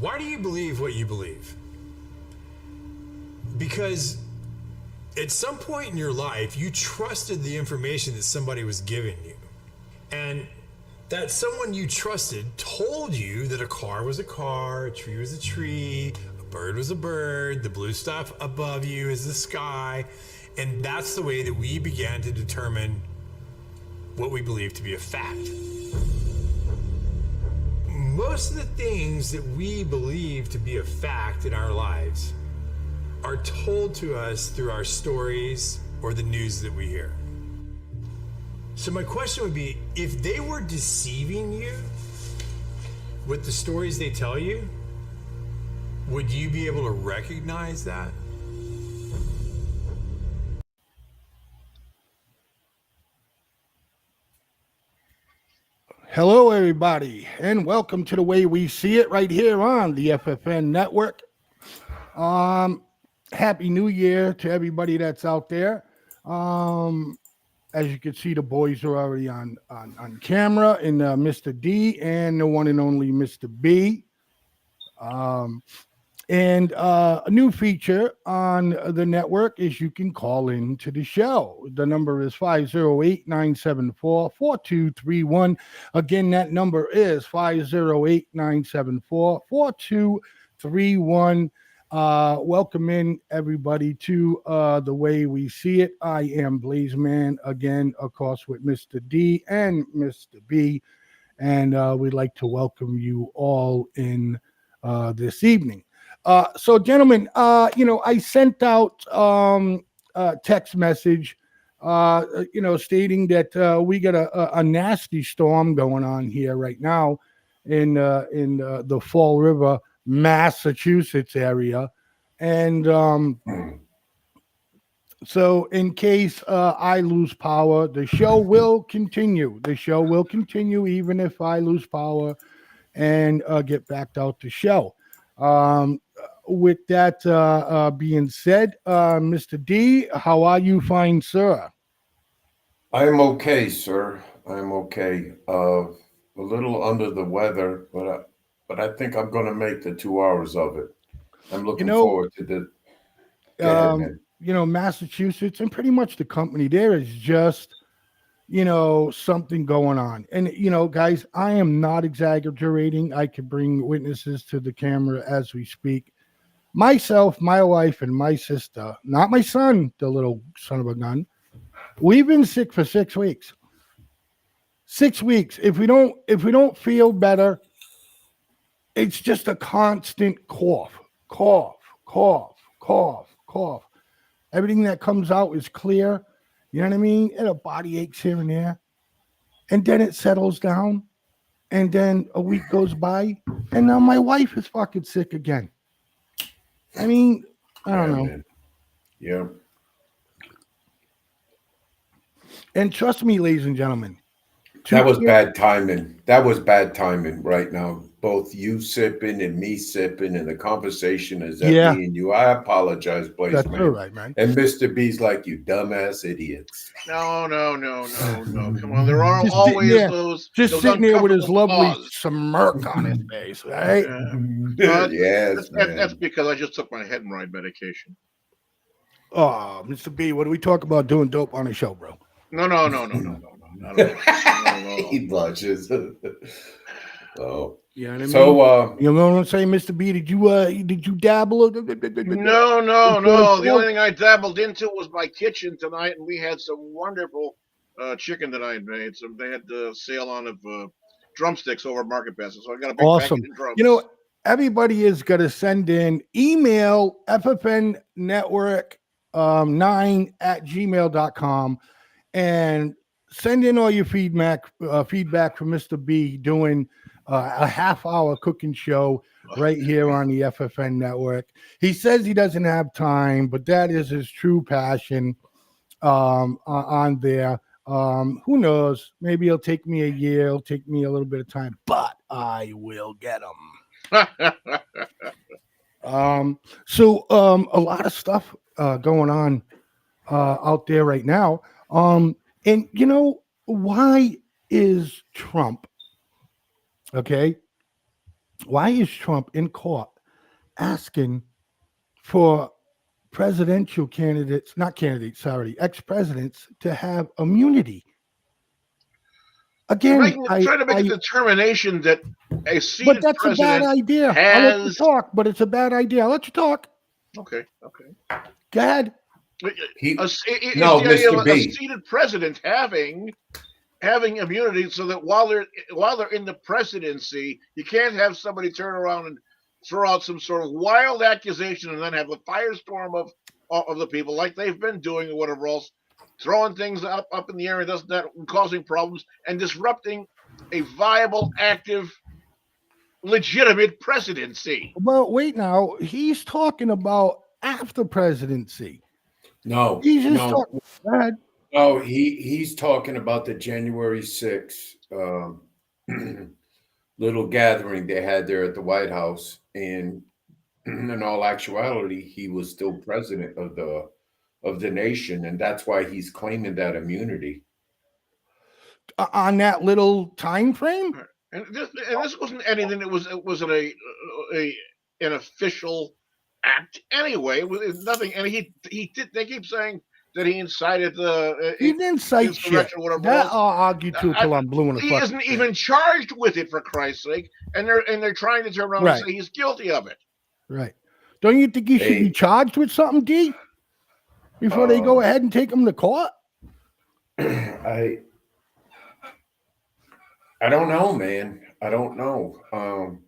Why do you believe what you believe? Because at some point in your life, you trusted the information that somebody was giving you. And that someone you trusted told you that a car was a car, a tree was a tree, a bird was a bird, the blue stuff above you is the sky. And that's the way that we began to determine what we believe to be a fact. Most of the things that we believe to be a fact in our lives are told to us through our stories or the news that we hear. So my question would be, if they were deceiving you with the stories they tell you, would you be able to recognize that? Hello, everybody, and welcome to The Way We See It right here on the FFN Network. Happy New Year to everybody that's out there. As you can see, the boys are already on camera, and Mr. D and the one and only Mr. B. And a new feature on the network is you can call in to the show. The number is 508-974-4231. Again, that number is 508-974-4231. Welcome in, everybody, to The Way We See It. I am Blazeman, again, of course, with Mr. D and Mr. B. And we'd like to welcome you all in this evening. So, gentlemen, I sent out a text message, stating that we got a nasty storm going on here right now in the Fall River, Massachusetts area. And so in case I lose power, the show will continue. The show will continue even if I lose power and get backed out the show. With that being said, Mr. D, how are you, fine sir? I'm okay, sir. I'm okay. A little under the weather, but I think I'm going to make the 2 hours of it. I'm looking forward to the. Go ahead, man. Massachusetts and pretty much the company there is just, something going on. And, guys, I am not exaggerating. I could bring witnesses to the camera as we speak. Myself, my wife, and my sister, not my son, the little son of a gun, we've been sick for 6 weeks. 6 weeks. If we don't feel better, it's just a constant cough. Everything that comes out is clear. You know what I mean? And a body aches here and there. And then it settles down. And then a week goes by. And now my wife is fucking sick again. I mean, I don't know. Man. Yeah. And trust me, ladies and gentlemen. That was bad timing. That was bad timing right now. Both you sipping and me sipping, and the conversation is at me and you. I apologize, Blaze. That's all right, man. And Mr. B's like, you dumbass idiots. No. Come on. There are always those. Just those sitting there with his lovely pause. smirk on his face, right? Yes, that's because I just took my hemorrhoid medication. Oh, Mr. B, what do we talk about doing dope on the show, bro? No. He blushes. Oh. You know what I mean? So, you know what I'm saying, Mr. B? Did you dabble? No. The only thing I dabbled into was my kitchen tonight, and we had some wonderful chicken that I had made. So they had the sale on of drumsticks over at Market Basket. So I got a big package of drums. Everybody is going to send in email FFN Network 9@gmail.com and send in all your feedback from Mr. B doing a half-hour cooking show right here on the FFN Network. He says he doesn't have time, but that is his true passion on there. Who knows? Maybe it'll take me a year. It'll take me a little bit of time, but I will get him. So a lot of stuff going on out there right now. And why is Trump, okay? Why is Trump in court asking for presidential candidates, not candidates, sorry, ex-presidents to have immunity? Again, Trying to make a determination that a but seated that's a bad president idea. I'll let you has. talk, but it's a bad idea. I'll let you talk. Okay. Go ahead. It's the No, idea of Mr. a B. seated president having immunity, so that while they're in the presidency, you can't have somebody turn around and throw out some sort of wild accusation and then have a firestorm of the people like they've been doing or whatever else, throwing things up in the air and causing problems and disrupting a viable, active, legitimate presidency. Well, wait now. He's talking about after presidency. No, He's just talking. Go ahead. no, he's talking about the January 6th little gathering they had there at the White House, and in all actuality, he was still president of the nation, and that's why he's claiming that immunity On that little time frame. And this wasn't anything. It wasn't an official act anyway. It was nothing. And he did. They keep saying that he incited the. He didn't cite shit. Whatever That else. I'll argue to till I'm blue in the He fucking isn't face. even charged with it, for Christ's sake, and they're trying to turn around Right. and say he's guilty of it. Right. Don't you think he should be charged with something, D? Before they go ahead and take him to court? I don't know, man. I don't know.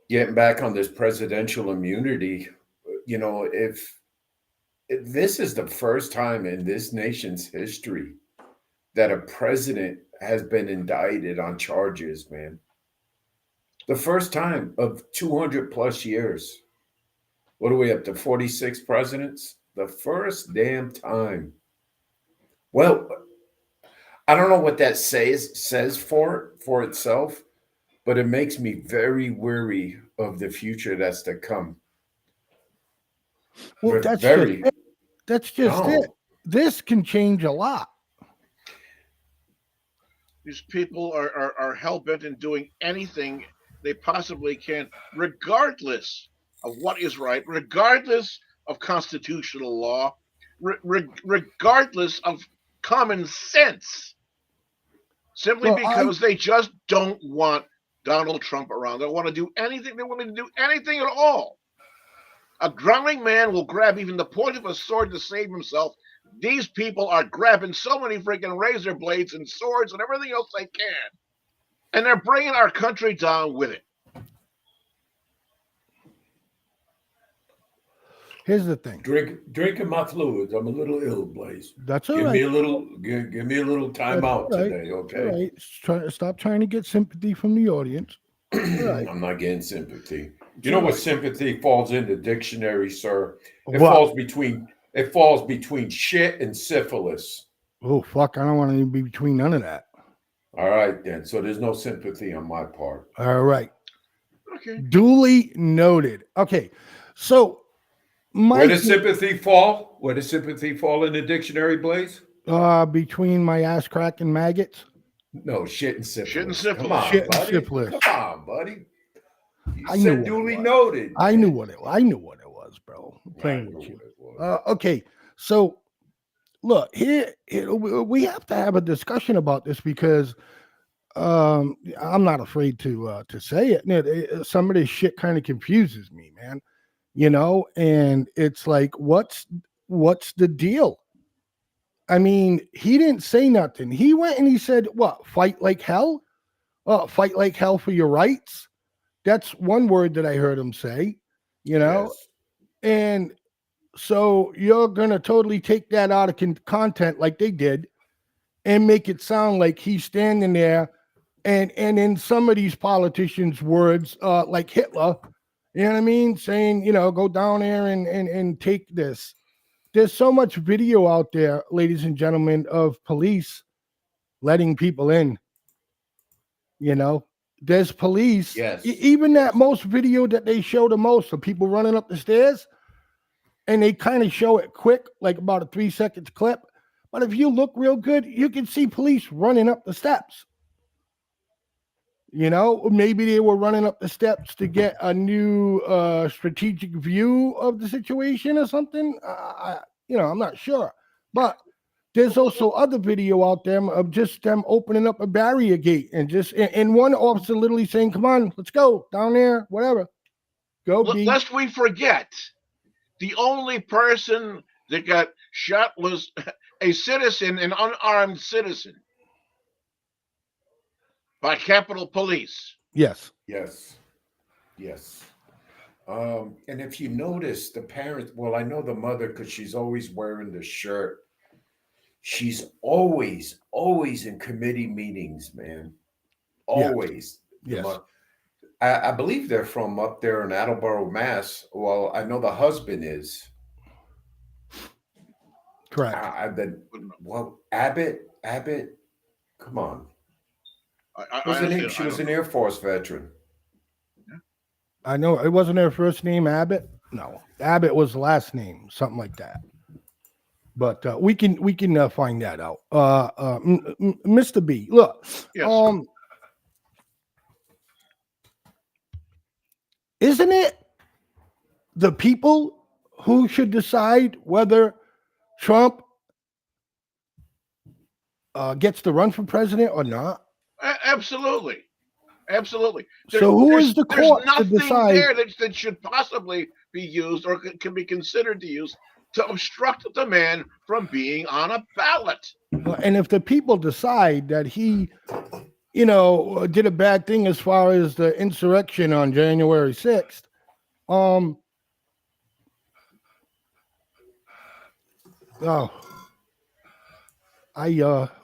Getting back on this presidential immunity, if this is the first time in this nation's history that a president has been indicted on charges, man. The first time of 200 plus years. What are we up to? 46 presidents? The first damn time. Well, I don't know what that says for itself, but it makes me very weary of the future that's to come. Well, that's just it. This can change a lot. These people are hell bent in doing anything they possibly can, regardless of what is right, regardless of constitutional law, regardless of common sense. Simply because they just don't want Donald Trump around. They want to do anything. They want to do anything at all. A drowning man will grab even the point of a sword to save himself. These people are grabbing so many freaking razor blades and swords and everything else they can. And they're bringing our country down with it. Here's the thing. Drinking my fluids. I'm a little ill, Blaze. That's all right. Give me a little time out today, okay? Right. Stop trying to get sympathy from the audience. Right. I'm not getting sympathy. You know what sympathy falls in the dictionary, sir? It falls between shit and syphilis. Oh fuck! I don't want to be between none of that. All right then. So there's no sympathy on my part. All right. Okay. Duly noted. Okay. So where does sympathy fall? Where does sympathy fall in the dictionary, Blaze? Between my ass crack and maggots. No, shit and syphilis. Shit and syphilis. Come on, shit buddy. And syphilis. Come on, buddy. I said duly noted. I knew what it was, bro. I'm playing with you. Okay. So look, here we have to have a discussion about this because I'm not afraid to say it. Some of this shit kind of confuses me, man. And it's like, what's the deal? I mean, he didn't say nothing. He went and he said, what, fight like hell? Fight like hell for your rights. That's one word that I heard him say, Yes. And so you're going to totally take that out of content like they did and make it sound like he's standing there and in some of these politicians' words, like Hitler, you know what I mean? Saying, go down there and take this. There's so much video out there, ladies and gentlemen, of police letting people in. There's police. Yes. Even that most video that they show the most of people running up the stairs, and they kind of show it quick, like about a 3 seconds clip. But if you look real good, you can see police running up the steps. You know, maybe they were running up the steps to get a new strategic view of the situation or something. I'm not sure. But there's also other video out there of just them opening up a barrier gate and one officer literally saying, "Come on, let's go down there, whatever. Go B." Lest we forget, the only person that got shot was a citizen, an unarmed citizen, by Capitol Police. Yes. Yes. Yes. And if you notice, the parents, well, I know the mother because she's always wearing the shirt. She's always in committee meetings, man. Always. Yes. I believe they're from up there in Attleboro, Mass. Well, I know the husband is. Correct. Abbott. Come on. She was an Air Force veteran. I know it wasn't her first name, Abbott. No, Abbott was the last name, something like that. But we can find that out. Mr. B, look. Yes. Isn't it the people who should decide whether Trump gets to run for president or not? Absolutely. So who is the court to There's decide? nothing there that should possibly be used or can be considered to use to obstruct the man from being on a ballot. And if the people decide that he, did a bad thing as far as the insurrection on January 6th, I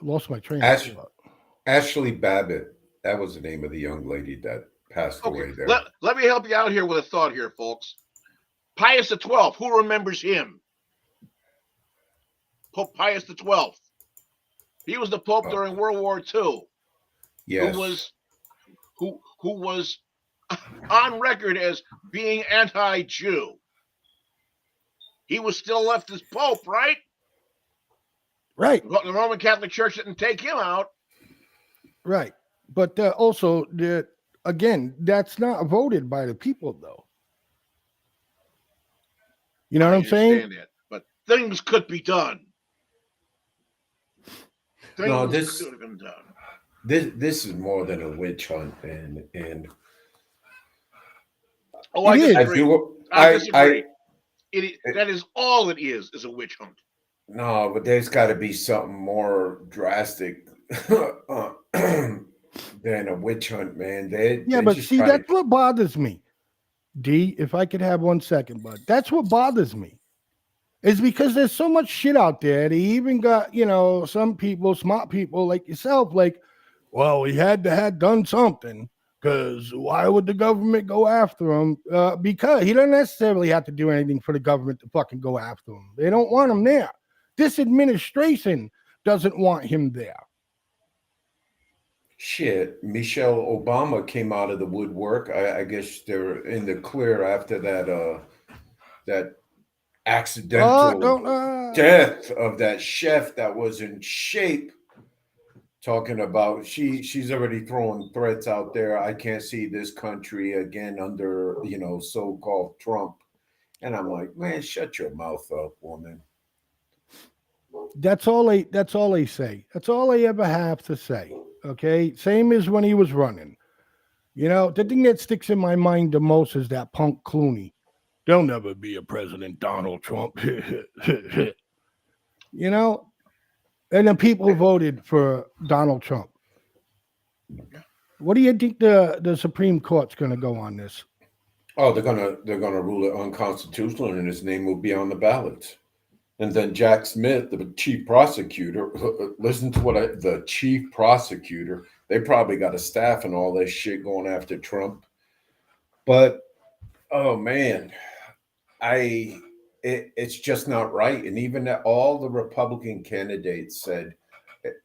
lost my train of thought. Ashley Babbitt. That was the name of the young lady that passed away there. Let me help you out here with a thought here, folks. Pius XII, who remembers him? Pope Pius XII. He was the Pope during World War II. Yes. Who was on record as being anti-Jew. He was still left as Pope, right? Right. The Roman Catholic Church didn't take him out. Right. But also, again, that's not voted by the people, though. You know what I'm saying? That, but things could be done. This could have been done. This is more than a witch hunt, and I disagree. I disagree. That is all it is a witch hunt. No, but there's got to be something more drastic than a witch hunt, man. But see, that's what bothers me. D, if I could have 1 second, bud. That's what bothers me. Is because there's so much shit out there. They even got, some people, smart people like yourself, like, well, he had to have done something, because why would the government go after him? Because he doesn't necessarily have to do anything for the government to fucking go after him. They don't want him there. This administration doesn't want him there. Shit, Michelle Obama came out of the woodwork. I guess they're in the clear after that accidental death of that chef that was in shape. Talking about she's already throwing threats out there. I can't see this country again under so-called Trump. And I'm like, man, shut your mouth up, woman. That's all they say. That's all they ever have to say. Okay. Same as when he was running. The thing that sticks in my mind the most is that punk Clooney. There'll never be a president, Donald Trump. And the people voted for Donald Trump. What do you think the Supreme Court's going to go on this? Oh, they're gonna rule it unconstitutional, and his name will be on the ballots. And then Jack Smith, the chief prosecutor, listen to the chief prosecutor. They probably got a staff and all this shit going after Trump. But oh man, it's just not right. And even all the Republican candidates said,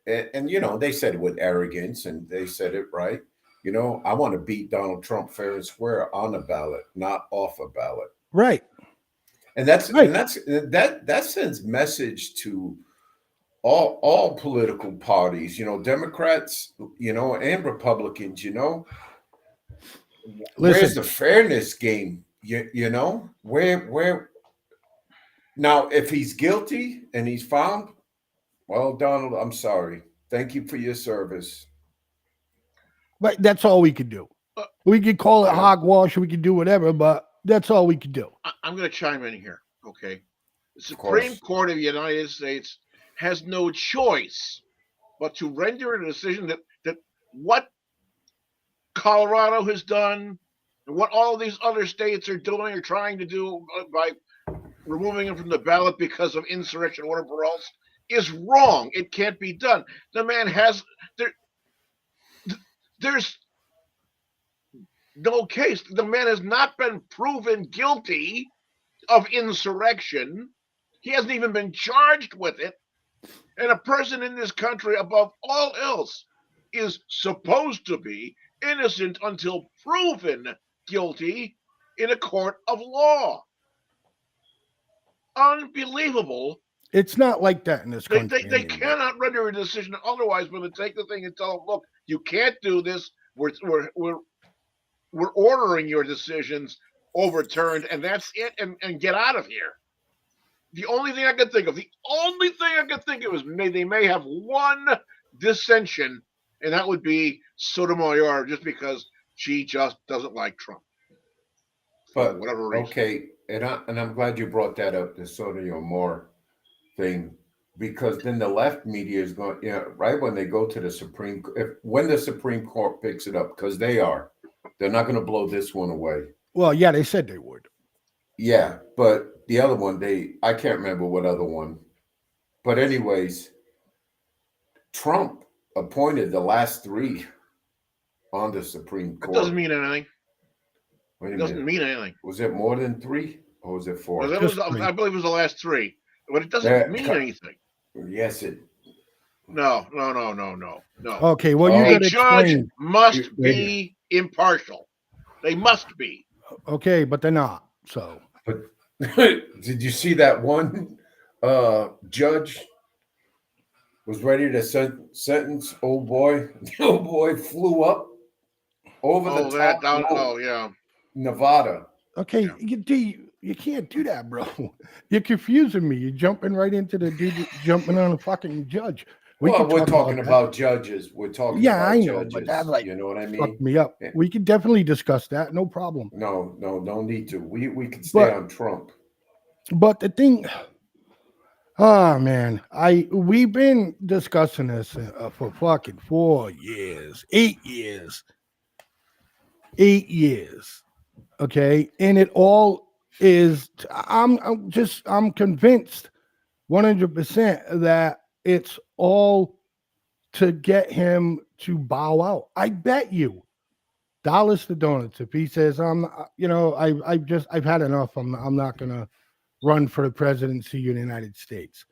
and they said it with arrogance, and they said it right. I want to beat Donald Trump fair and square on a ballot, not off a ballot. Right. And that sends message to all political parties, Democrats, and Republicans, where's Listen, the fairness game? Where now, if he's guilty and he's found, well, Donald, I'm sorry. Thank you for your service. but that's all we could do. Uh, We could call it Yeah. hogwash, we could do whatever, but that's all we could do. I'm going to chime in here. Okay. The course. Supreme Court of the United States has no choice but to render a decision that what Colorado has done and what all these other states are doing or trying to do by removing him from the ballot because of insurrection or whatever else is wrong. It can't be done. The man has there's no case. The man has not been proven guilty of insurrection. He hasn't even been charged with it. And a person in this country, above all else, is supposed to be innocent until proven guilty in a court of law. Unbelievable. It's not like that in this country. They cannot render a decision otherwise but to take the thing and tell them, look, you can't do this. We're ordering your decisions overturned, and that's it, and get out of here. The only thing I can think of is they may have one dissension, and that would be Sotomayor, just because she just doesn't like Trump. But for whatever reason. Okay, and I'm glad you brought that up, the Sotomayor thing, because then the left media is going, right when they go to the Supreme Court, when the Supreme Court picks it up, because they're not going to blow this one away. Well, yeah, they said they would. Yeah, but the other one, I can't remember what other one. But anyways, Trump appointed the last three on the Supreme Court. It doesn't mean anything. Wait a It doesn't minute. mean anything. Was it more than three or was it four? Well, I believe it was the last three, but it doesn't Yeah, mean anything. Yes, it. No. Okay, well, you A got to judge explain. must be impartial. They must be. Okay, but they're not. So But did you see that one judge was ready to sentence old boy? The old boy flew up over the top rope, yeah. Nevada. okay, you can't do that, bro. You're confusing me. You're jumping right into the dude jumping on a fucking judge. We're can talking that. about judges. We're talking Yeah, about I know, judges. but that like you know what I fucked mean? me up. Yeah. We could definitely discuss that. No problem. No need to. We can stay on Trump. But the thing, oh man, we've been discussing this for fucking 4 years, 8 years, 8 years. Okay, and it all is. I'm convinced 100% that it's all to get him to bow out. I bet you dollars to donuts if he says I've had enough. I'm not gonna run for the presidency of the United States.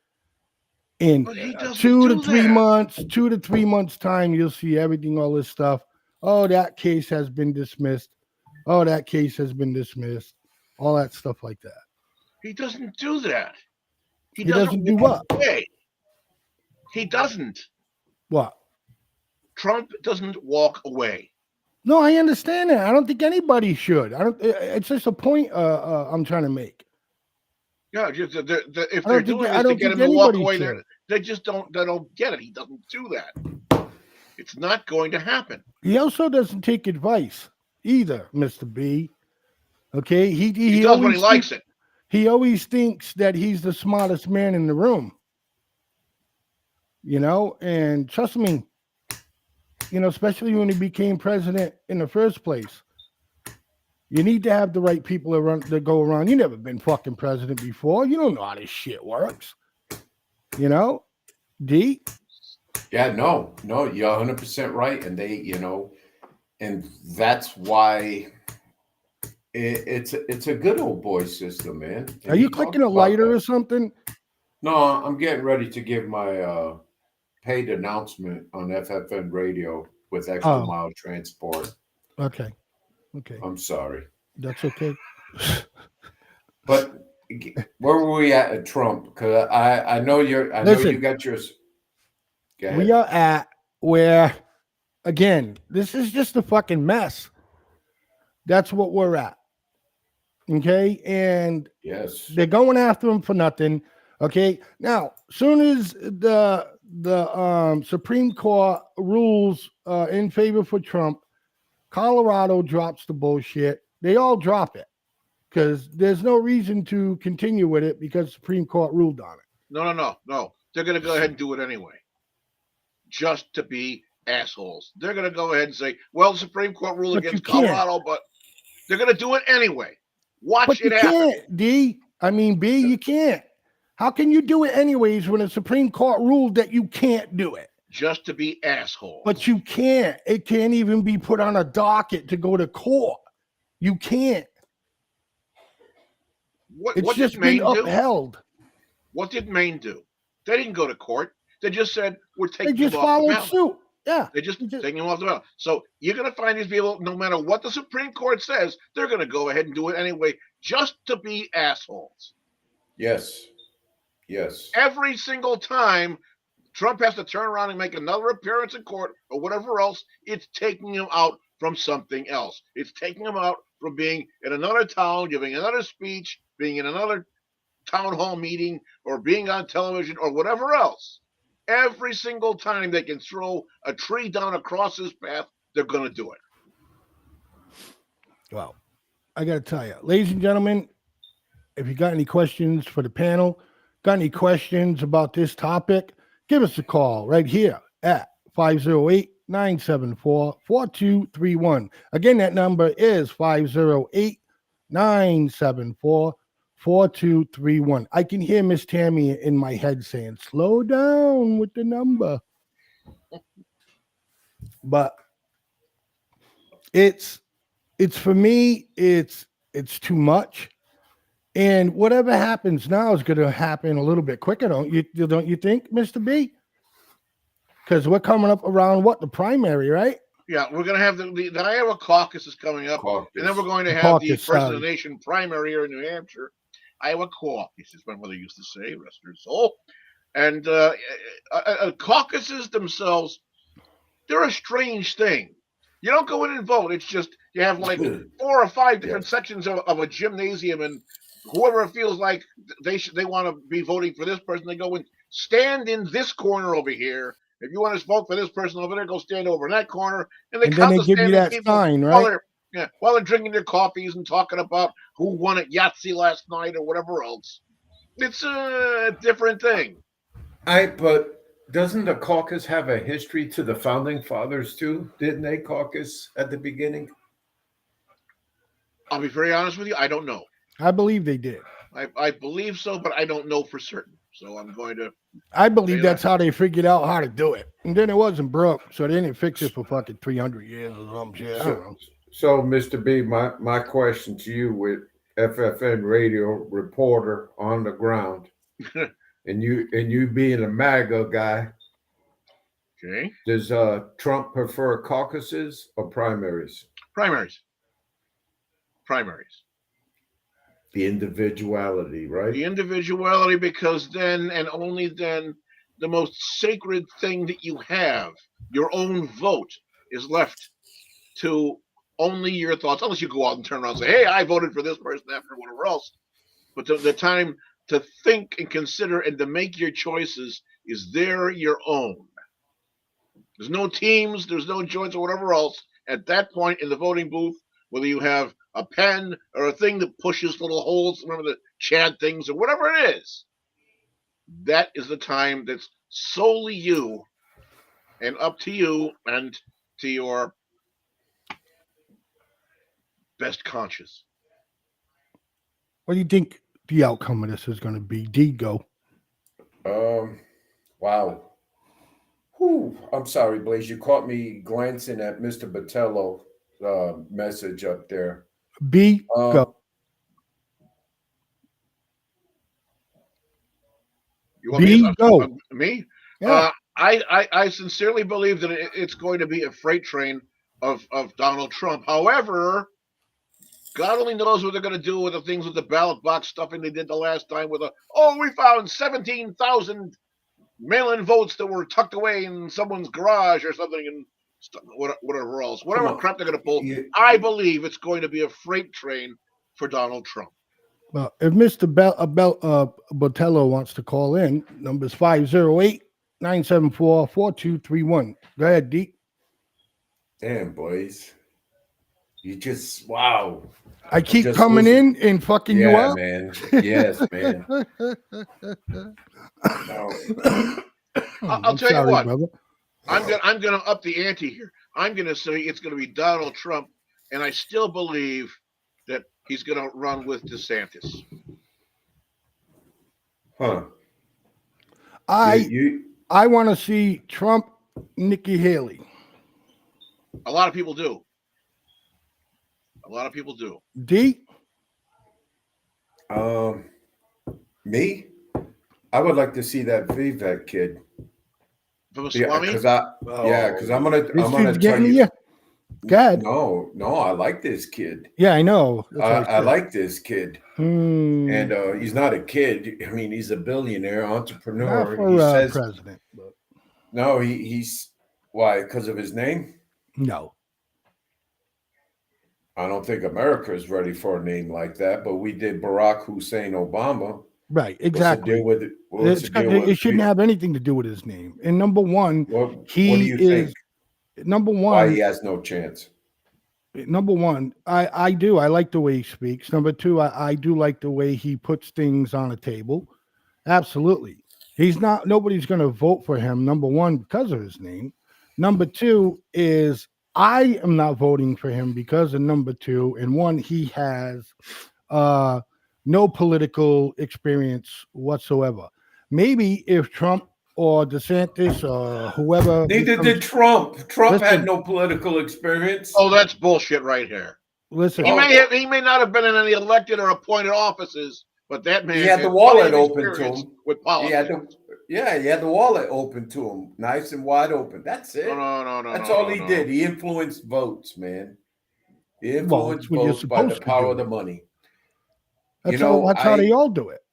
In But he doesn't 2 to do 3 that. months, 2 to 3 months time, you'll see everything, all this stuff. Oh, that case has been dismissed. Oh, that case has been dismissed. All that stuff like that. He doesn't do that. He doesn't do what? Away. He doesn't. What? Trump doesn't walk away. No, I understand that. I don't think anybody should. I don't. It's just a point I'm trying to make. Yeah, if I they're don't doing think- this I to don't get think him to walk anybody away, should. they just don't get it. He doesn't do that. It's not going to happen. He also doesn't take advice either, Mr. B. Okay, He he does when always he likes it. He always thinks that he's the smartest man in the room. And trust me, especially when he became president in the first place, you need to have the right people to go around. You never been fucking president before. You don't know how this shit works. D? Yeah, no, you're 100% right. And and that's why it's a good old boy system, man. And Are you he clicking a talked about lighter that. or something? No, I'm getting ready to give my paid announcement on FFN radio with extra mile transport. Okay. I'm sorry. That's okay. But Where were we at Trump? Because I know you're. I know you Listen, got yours. Go we ahead. are at where, again, this is just a fucking mess. That's what we're at. Okay. And Yes. they're going after him for nothing. Okay. Now, soon as the Supreme Court rules in favor for Trump, Colorado drops the bullshit. They all drop it because there's no reason to continue with it because the Supreme Court ruled on it. No. They're going to go ahead and do it anyway, just to be assholes. They're going to go ahead and say, "Well, the Supreme Court ruled But you against can't. Colorado," but they're going to do it anyway. Watch But you it happen. can't, D. I mean, B, you can't. How can you do it anyways when the Supreme Court ruled that you can't do it? Just to be assholes. But you can't. It can't even be put on a docket to go to court. You can't. It's just been upheld. What did Maine do? They didn't go to court. They just said, "We're They taking just him off the followed ballot." suit. Yeah. They're just taking him off the ballot. So you're going to find these people, no matter what the Supreme Court says, they're going to go ahead and do it anyway, just to be assholes. Yes. Yes. Every single time Trump has to turn around and make another appearance in court or whatever else, it's taking him out from something else. It's taking him out from being in another town, giving another speech, being in another town hall meeting, or being on television or whatever else. Every single time they can throw a tree down across his path, they're going to do it. Well, I got to tell you, ladies and gentlemen, if you got any questions for the panel, got any questions about this topic, give us a call right here at 508-974-4231. Again, that number is 508-974-4231. I can hear Miss Tammy in my head saying, slow down with the number. But it's for me, it's too much. And whatever happens now is going to happen a little bit quicker, don't you think, Mr. B? Because we're coming up around the primary, right? Yeah, we're going to have the Iowa caucus is coming up, and then we're going to have the First of the Nation primary here in New Hampshire. Iowa caucus is what mother used to say, rest her soul. And caucuses themselves, they're a strange thing. You don't go in and vote. It's just you have like 4 or 5 different sections of a gymnasium, and whoever feels like they want to be voting for this person, they go and stand in this corner over here. If you want to vote for this person over there, go stand over in that corner, and then they give you that sign, right? While they're drinking their coffees and talking about who won at Yahtzee last night or whatever else. It's a different thing. But doesn't the caucus have a history to the founding fathers too? Didn't they caucus at the beginning? I'll be very honest with you. I don't know. I believe they did. I believe so, but I don't know for certain. So I'm going to. I believe that's how they figured out how to do it. And then it wasn't broke, so they didn't fix it for fucking 300 years or some shit. So, Mr. B, my question to you, with FFN radio reporter on the ground, and you being a MAGA guy, okay, does Trump prefer caucuses or primaries? Primaries. The individuality, right? The individuality, because then and only then the most sacred thing that you have, your own vote, is left to only your thoughts, unless you go out and turn around and say, "Hey, I voted for this person after whatever else." But the time to think and consider and to make your choices is your own. There's no teams, there's no joints or whatever else at that point in the voting booth, whether you have a pen or a thing that pushes little holes, remember the Chad things or whatever it is. That is the time that's solely you and up to you and to your best conscience. What do you think the outcome of this is going to be? D, go. Wow. Whew. I'm sorry, Blaze. You caught me glancing at Mr. Botello message up there. B, go. You want B, go. Me? Yeah. I sincerely believe that it's going to be a freight train of Donald Trump. However, God only knows what they're going to do with the things with the ballot box stuffing they did the last time with we found 17,000 mail-in votes that were tucked away in someone's garage or something and whatever else. Whatever crap they're going to pull, I believe it's going to be a freight train for Donald Trump. Well, if Mr. Botello wants to call in, number's 508-974-4231. Go ahead, D. Damn, boys. You just, wow. I keep coming in and fucking you up. Man. Yes, man. I'll tell you what. Brother. I'm gonna up the ante here. I'm gonna say it's gonna be Donald Trump, and I still believe that he's gonna run with DeSantis. Huh. I want to see Trump, Nikki Haley. A lot of people do. D? Me? I would like to see that Vivek kid. From Swami? Because I'm gonna tell you. God. No, I like this kid. Yeah, I know. I like this kid. And he's not a kid. I mean, he's a billionaire entrepreneur. Not for president. But... No, he's why? Because of his name? No. I don't think America is ready for a name like that, but we did Barack Hussein Obama. Right, exactly. It shouldn't have anything to do with his name. And number one, what do you think? Number one, why he has no chance. Number one, I do. I like the way he speaks. Number two, I do like the way he puts things on the table. Absolutely. Nobody's going to vote for him, number one, because of his name. Number two is I am not voting for him because of number two. And one, he has no political experience whatsoever. Maybe if Trump or DeSantis or whoever. Neither did Trump. Trump had no political experience. Oh, that's bullshit right here. Listen, he may not have been in any elected or appointed offices, but that man he had the wallet open to him with politics. He had the wallet open to him, nice and wide open. That's it. No. That's all he did. He influenced votes, man. He influenced votes by the power of the money. That's how they all do it.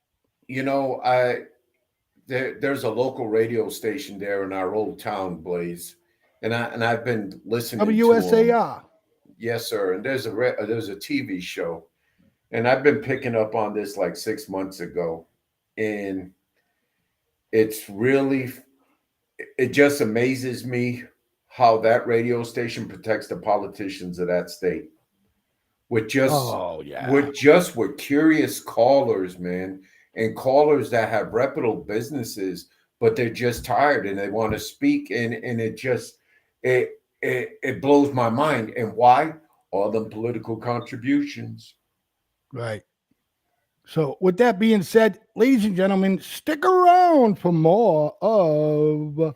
There's a local radio station there in our old town, Blaze, and I've been listening. WSAR. Yes, sir. And there's a TV show, and I've been picking up on this like 6 months ago, and it just amazes me how that radio station protects the politicians of that state with curious callers, man. And callers that have reputable businesses, but they're just tired and they want to speak. And it blows my mind. And why? All them political contributions. Right. So with that being said, ladies and gentlemen, stick around for more of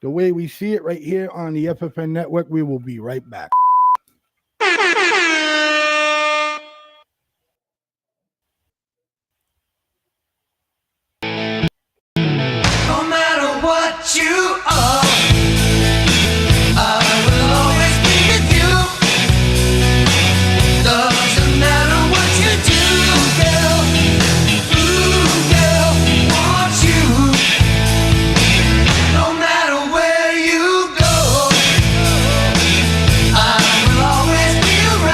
The Way We See It right here on the FFN Network. We will be right back. You are. I will always be with you. Doesn't matter what you do, girl. Ooh, girl, want you. No matter where you go, I will always be around.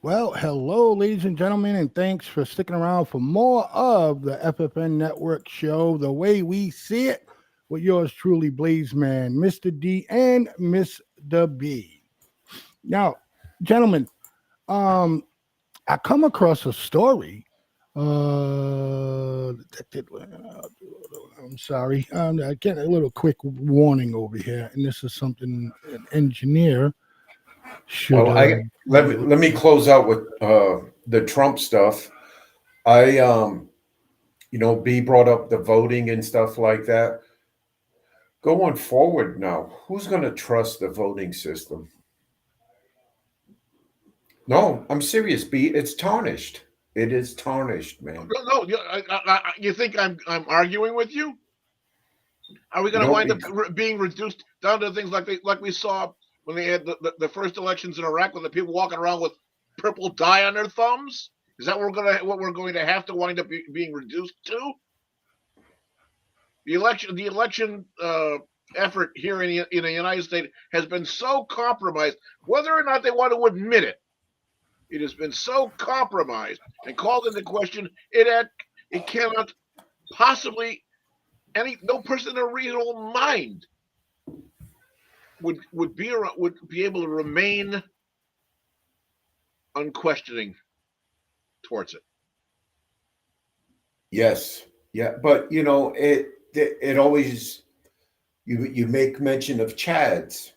Well, hello, ladies and gentlemen, and thanks for sticking around for more of the FFN Network show, The Way We See It, with yours truly, Blazeman, Mr. D, and Miss the B. Now, gentlemen, I come across a story. I'm sorry. I get a little quick warning over here, and this is something an engineer should. Well, let me close out with the Trump stuff. B brought up the voting and stuff like that. Going forward now, who's going to trust the voting system? No, I'm serious, B. It's tarnished. It is tarnished, man. No, you think I'm arguing with you? Are we going to No, wind up being reduced down to things like we saw when they had the first elections in Iraq, with the people walking around with purple dye on their thumbs? Is that what we're going to have to wind up being reduced to? The election effort here in the United States has been so compromised, whether or not they want to admit it. It has been so compromised and called into question. It cannot possibly no person in their reasonable mind would be able to remain unquestioning towards it. Yes, yeah, but it always you make mention of Chads.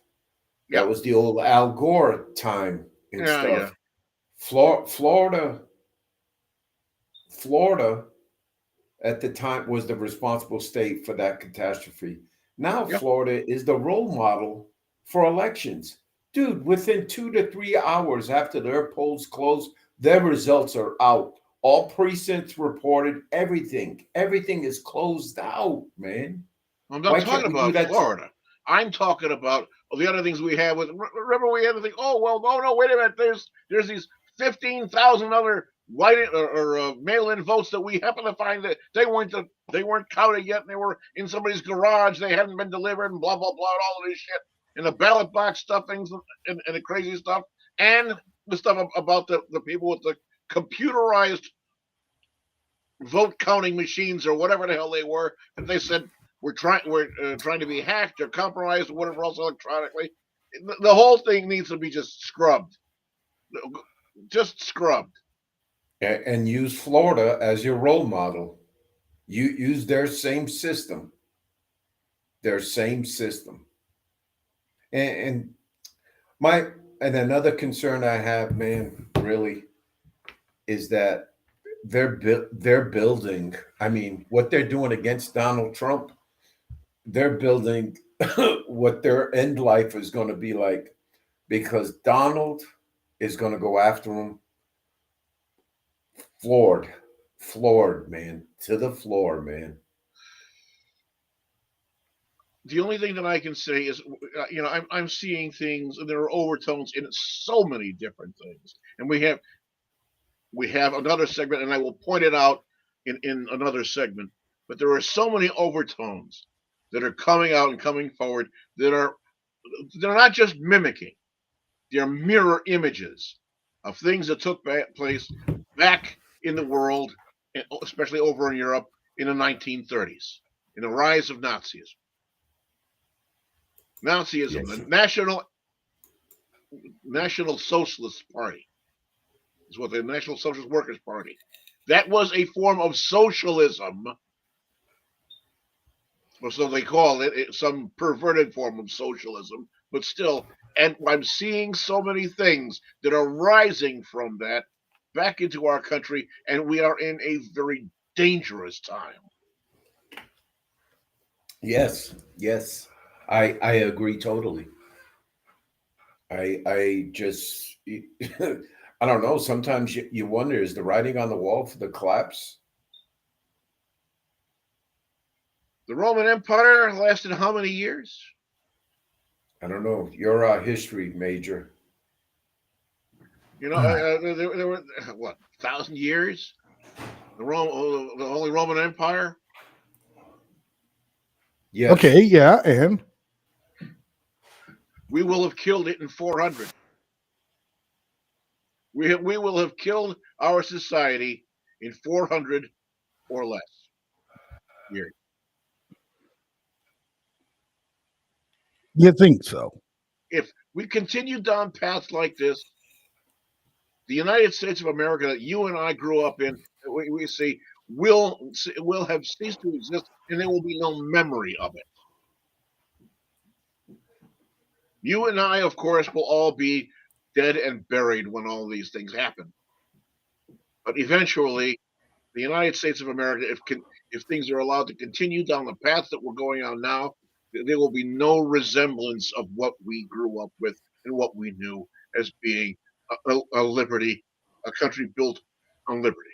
Yeah. That was the old Al Gore time and stuff. Yeah. Florida at the time was the responsible state for that catastrophe. Now Florida is the role model for elections. Dude, within 2 to 3 hours after their polls close, their results are out. All precincts reported, everything is closed out, man. I'm not talking about Florida. I'm talking about the other things we have with. Remember, we had to think, oh well, no, wait a minute. There's these 15,000 other mail-in votes that we happen to find that they weren't counted yet, and they were in somebody's garage. They hadn't been delivered, and blah blah blah, and all of this shit, and the ballot box stuffings and the crazy stuff, and the stuff about the people with the computerized vote counting machines or whatever the hell they were, and they said we're trying to be hacked or compromised or whatever else electronically. The whole thing needs to be just scrubbed. And use Florida as your role model. You use their same system. And another concern I have, man, really, is that they're building. I mean, what they're doing against Donald Trump, they're building what their end life is going to be like, because Donald is going to go after him. Floored, man, to the floor, man. The only thing that I can say is, I'm seeing things, and there are overtones in so many different things, and we have another segment, and I will point it out in another segment. But there are so many overtones that are coming out and coming forward they're not just mimicking; they're mirror images of things that took place back in the world, especially over in Europe in the 1930s, in the rise of Nazism. Nazism, yes. The National Socialist Party, is what the National Socialist Workers Party. That was a form of socialism, or so they call it, some perverted form of socialism, but still. And I'm seeing so many things that are rising from that back into our country, and we are in a very dangerous time. Yes. I agree totally. I just I don't know. Sometimes you wonder, is the writing on the wall for the collapse? The Roman Empire lasted how many years? I don't know. You're a history major. There were what, 1,000 years? The Holy Roman Empire. Yes. Okay. Yeah, and we will have killed it in 400. we will have killed our society in 400 or less years. You think so? If we continue down paths like this, the United States of America that you and I grew up in, we see, will have ceased to exist, and there will be no memory of it. You and I, of course, will all be dead and buried when all these things happen. But eventually, the United States of America, if things are allowed to continue down the path that we're going on now, there will be no resemblance of what we grew up with and what we knew as being a liberty, a country built on liberty.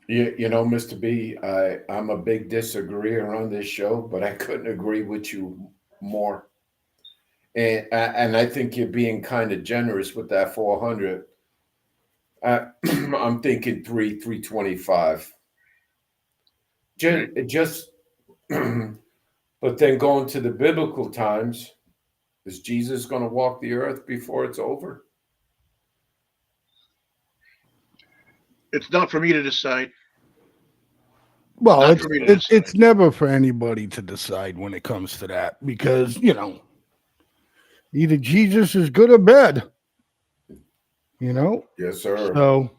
You know, Mr. B, I'm a big disagreeer on this show, but I couldn't agree with you more. And I think you're being kind of generous with that 400. I'm thinking 325. Just but then going to the biblical times, is Jesus going to walk the earth before it's over? It's not for me to decide. Well, it's never for anybody to decide when it comes to that, because, you know, either Jesus is good or bad. You know? Yes, sir. So,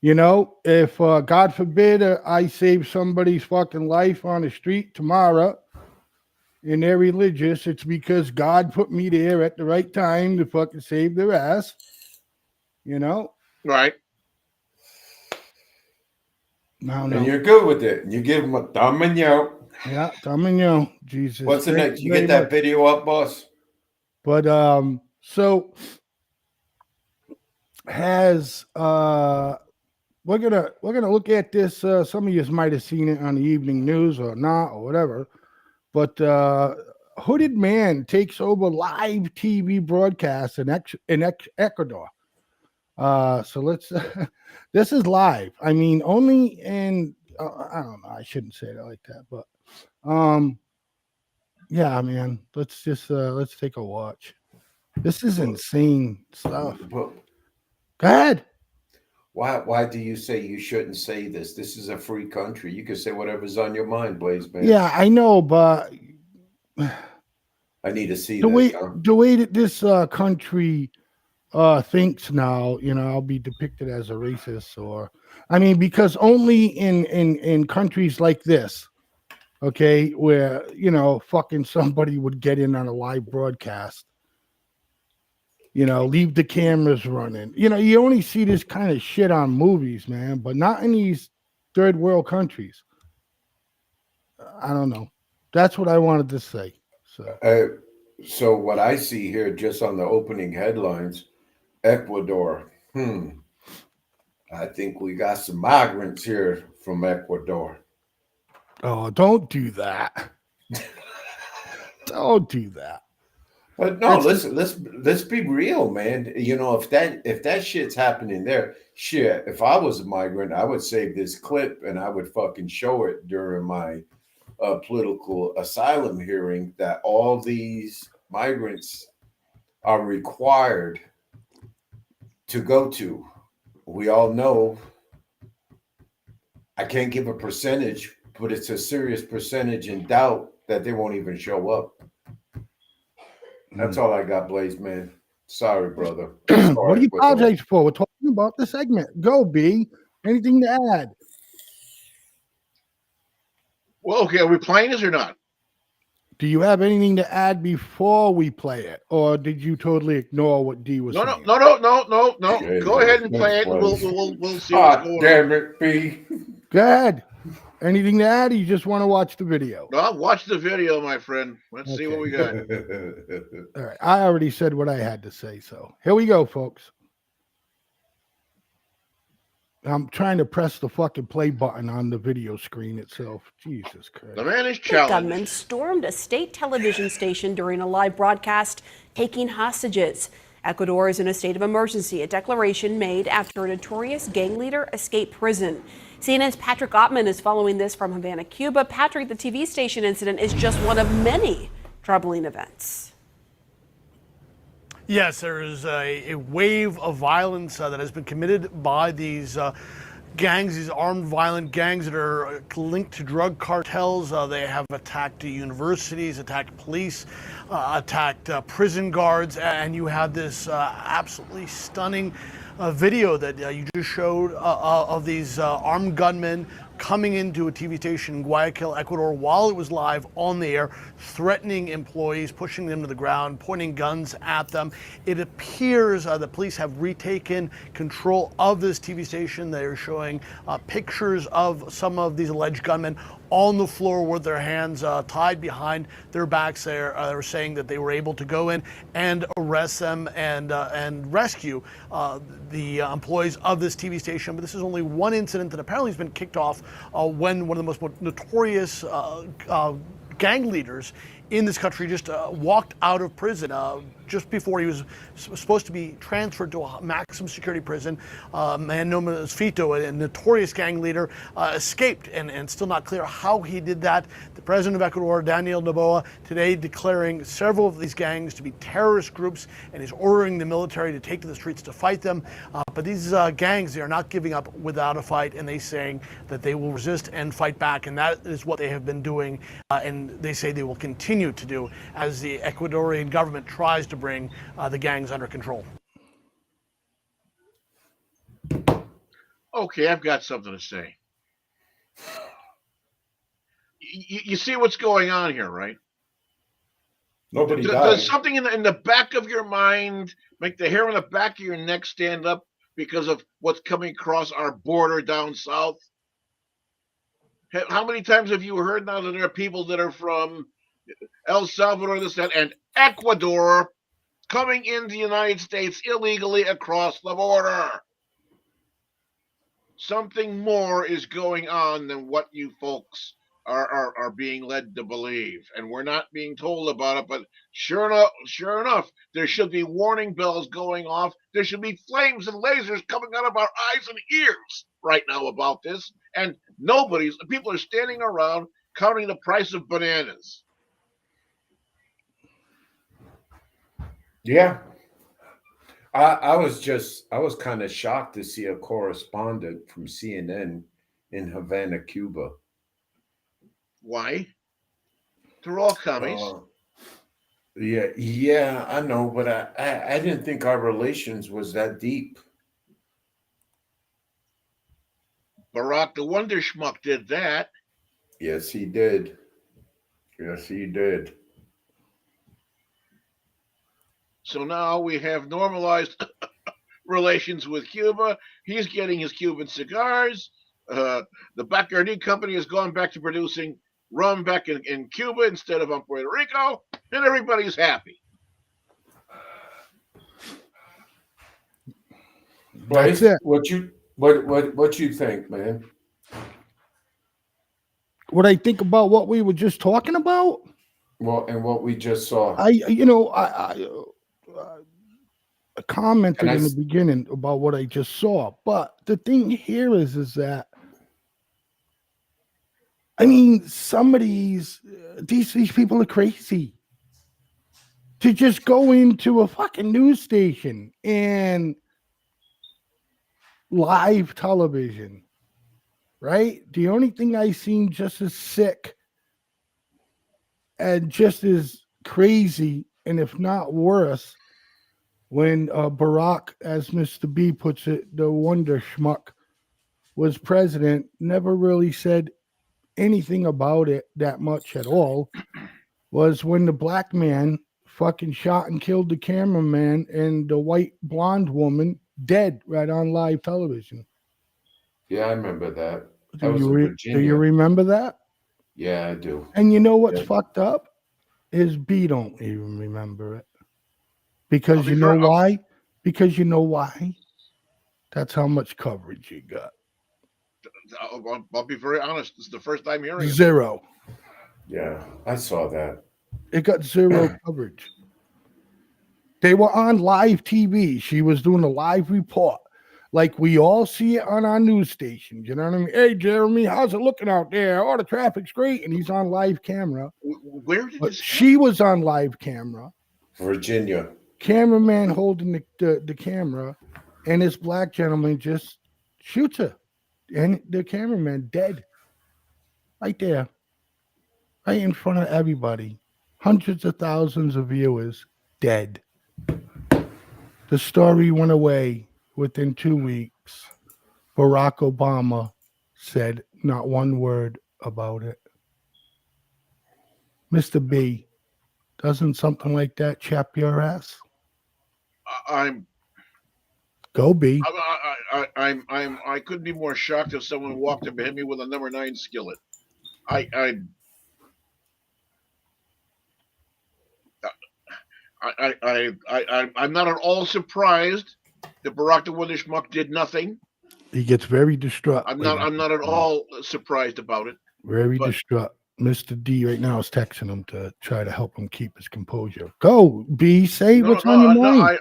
you know, if God forbid I save somebody's fucking life on the street tomorrow and they're religious, it's because God put me there at the right time to fucking save their ass. You know? Right. No. And you're good with it. You give them a thumb and yo. Yeah, thumb and yo. Jesus. What's the next? You get that video up, boss? But so has we're gonna look at this. Some of you might have seen it on the evening news or not or whatever. But hooded man takes over live TV broadcasts in Ecuador. So let's. This is live. I mean, only in. I don't know. I shouldn't say it like that, but yeah, man. Let's just let's take a watch. This is insane stuff. Go ahead. Why do you say you shouldn't say this? This is a free country. You can say whatever's on your mind, Blaze, man. Yeah, I know, but I need to see the way that this country thinks now, you know, I'll be depicted as a racist, or I mean, because only in countries like this, okay, where, you know, fucking somebody would get in on a live broadcast, you know, leave the cameras running. You know, you only see this kind of shit on movies, man, but not in these third world countries. I don't know. That's what I wanted to say. So what I see here, just on the opening headlines, Ecuador. I think we got some migrants here from Ecuador. Oh, don't do that. Don't do that. But no, let's be real, man. You know, if that shit's happening there, shit. If I was a migrant, I would save this clip and I would fucking show it during my political asylum hearing that all these migrants are required to go to. We all know, I can't give a percentage, but it's a serious percentage in doubt that they won't even show up. That's all I got, Blaze, man. Sorry, brother. What do you apologize for? We're talking about the segment. Go, B. Anything to add? Well, okay, are we playing this or not? Do you have anything to add before we play it, or did you totally ignore what D was saying? No. Go ahead and play it. And we'll see what's going on. Damn it, B. Go ahead. Anything to add? Or you just want to watch the video? No, watch the video, my friend. Let's see what we got. All right. I already said what I had to say, so here we go, folks. I'm trying to press the fucking play button on the video screen itself. Jesus Christ. The man is challenged. Gunmen stormed a state television station during a live broadcast, taking hostages. Ecuador is in a state of emergency, a declaration made after a notorious gang leader escaped prison. CNN's Patrick Ottman is following this from Havana, Cuba. Patrick, the TV station incident is just one of many troubling events. Yes, there is a wave of violence that has been committed by these gangs, these armed violent gangs that are linked to drug cartels. They have attacked universities, attacked police, attacked prison guards, and you have this absolutely stunning video that you just showed of these armed gunmen coming into a TV station in Guayaquil, Ecuador, while it was live on the air, threatening employees, pushing them to the ground, pointing guns at them. It appears the police have retaken control of this TV station. They're showing pictures of some of these alleged gunmen on the floor with their hands tied behind their backs. They're saying that they were able to go in and arrest them and rescue the employees of this TV station. But this is only one incident that apparently has been kicked off when one of the most notorious gang leaders in this country just walked out of prison just before he was supposed to be transferred to a maximum security prison. A man known as Fito, a notorious gang leader, escaped, and still not clear how he did that. The president of Ecuador, Daniel Noboa, today declaring several of these gangs to be terrorist groups, and he's ordering the military to take to the streets to fight them. But these gangs, they are not giving up without a fight, and they saying that they will resist and fight back, and that is what they have been doing, and they say they will continue to do as the Ecuadorian government tries to bring the gangs under control. Okay, I've got something to say. You see what's going on here, right? Nobody died. Does something in the back of your mind make the hair on the back of your neck stand up because of what's coming across our border down south? How many times have you heard now that there are people that are from El Salvador, and Ecuador coming into the United States illegally across the border? Something more is going on than what you folks are being led to believe, and we're not being told about it. But sure enough, there should be warning bells going off. There should be flames and lasers coming out of our eyes and ears right now about this, and people are standing around counting the price of bananas. Yeah. I was kind of shocked to see a correspondent from CNN in Havana, Cuba. Why? They're all commies. Yeah, I know, but I didn't think our relations was that deep. Barack the Wonder Schmuck did that. Yes, he did. Yes, he did. So now we have normalized relations with Cuba. He's getting his Cuban cigars. The Bacardi company has gone back to producing rum back in Cuba instead of on Puerto Rico, and everybody's happy. Bryce, That's it. what you think, man? What I think about what we were just talking about? Well, and what we just saw. I commented in the beginning about what I just saw, but the thing here is that I mean, some of these people are crazy to just go into a fucking news station and live television, right? The only thing I seen just as sick and just as crazy, and if not worse, when Barack, as Mr. B puts it, the Wonder Schmuck, was president, never really said anything about it that much at all, was when the black man fucking shot and killed the cameraman and the white blonde woman dead right on live television. Yeah, I remember that. Do you remember that? Yeah, I do. And you know what's fucked up? Is B don't even remember it. Because you know why? Because you know why? That's how much coverage you got. I'll be very honest. This is the first time hearing it. Zero. Yeah, I saw that. It got zero coverage. They were on live TV. She was doing a live report. Like we all see it on our news stations. You know what I mean? Hey, Jeremy, how's it looking out there? Oh, the traffic's great. And he's on live camera. Where did she was on live camera. Virginia. cameraman holding the camera, and this black gentleman just shoots her, and the cameraman dead right there, right in front of everybody, hundreds of thousands of viewers dead. The story went away within 2 weeks. Barack Obama said not one word about it. Mr. B, doesn't something like that chap your ass? I'm Go B. I couldn't be more shocked if someone walked up behind me with a number 9 skillet. I'm not at all surprised that Barack the Wooden Schmuck did nothing. He gets very distraught. I'm not at all surprised about it. Very distraught. Mr. D right now is texting him to try to help him keep his composure. Go, B, say what's on your mind.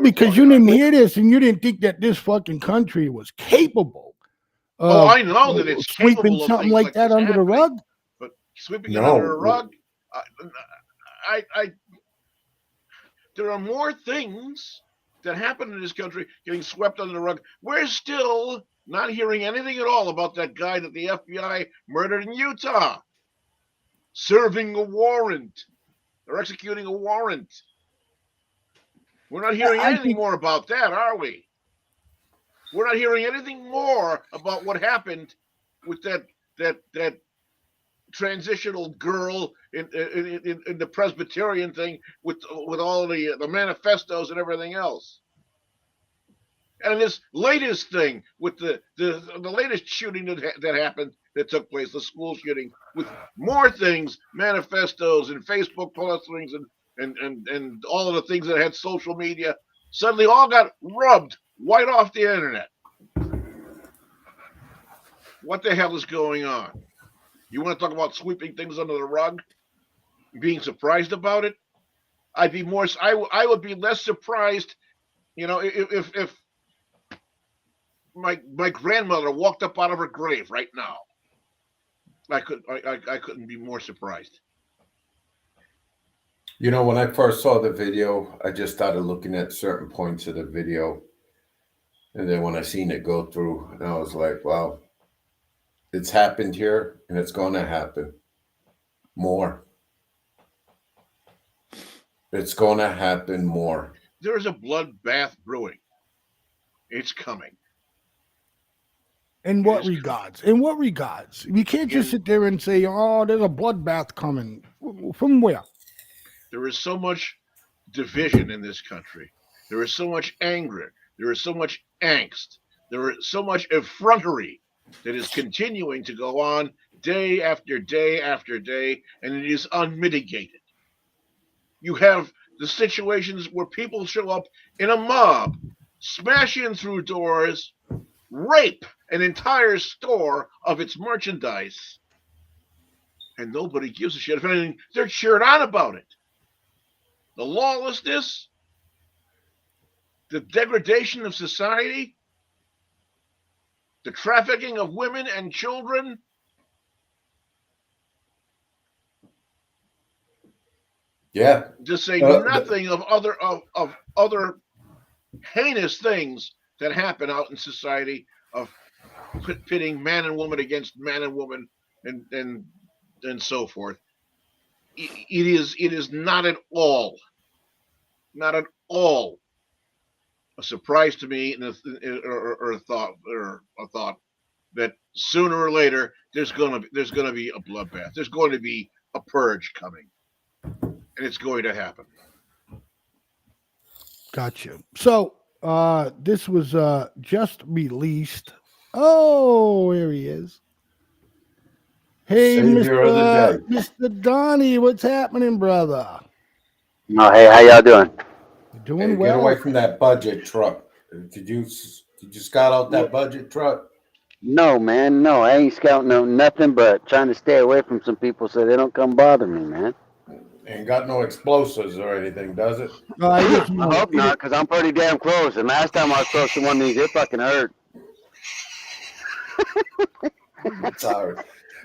Because you didn't hear this and you didn't think that this fucking country was capable of I know that it's sweeping something like that under the rug. But sweeping it under the rug, there are more things that happen in this country getting swept under the rug. We're still not hearing anything at all about that guy that the FBI murdered in Utah, serving a warrant. They're executing a warrant. We're not hearing anything more about that, are we? We're not hearing anything more about what happened with that transitional girl in the Presbyterian thing with all the manifestos and everything else. And this latest thing with the latest shooting that happened, that took place, the school shooting, with more things, manifestos and Facebook postings and all of the things that had social media, suddenly all got rubbed right off the internet. What the hell is going on? You want to talk about sweeping things under the rug, being surprised about it? I would be less surprised, if my grandmother walked up out of her grave right now. I couldn't be more surprised. When I first saw the video, I just started looking at certain points of the video. And then when I seen it go through, and I was like, wow, it's happened here and it's going to happen more. It's going to happen more. There's a bloodbath brewing. It's coming. In what regards? We can't just sit there and say, oh, there's a bloodbath coming. From where? There is so much division in this country. There is so much anger. There is so much angst. There is so much effrontery that is continuing to go on day after day after day, and it is unmitigated. You have the situations where people show up in a mob, smash in through doors, rape an entire store of its merchandise, and nobody gives a shit. If anything, they're cheered on about it. The lawlessness, the degradation of society, the trafficking of women and children. Yeah. To say nothing of other heinous things that happen out in society, of pitting man and woman against man and woman and so forth. It is not at all a surprise to me, or a thought that sooner or later there's gonna be a bloodbath. There's going to be a purge coming, and it's going to happen. Gotcha. So this was just released. Oh, here he is. Hey, Mr. Donnie, what's happening, brother? Oh, hey, how y'all doing? Doing well. Get away from that budget truck. Did you scout out that budget truck? No, man, no. I ain't scouting nothing but trying to stay away from some people so they don't come bother me, man. Ain't got no explosives or anything, does it? I hope not, because I'm pretty damn close. And last time I was close to one of these, it fucking hurt. Sorry.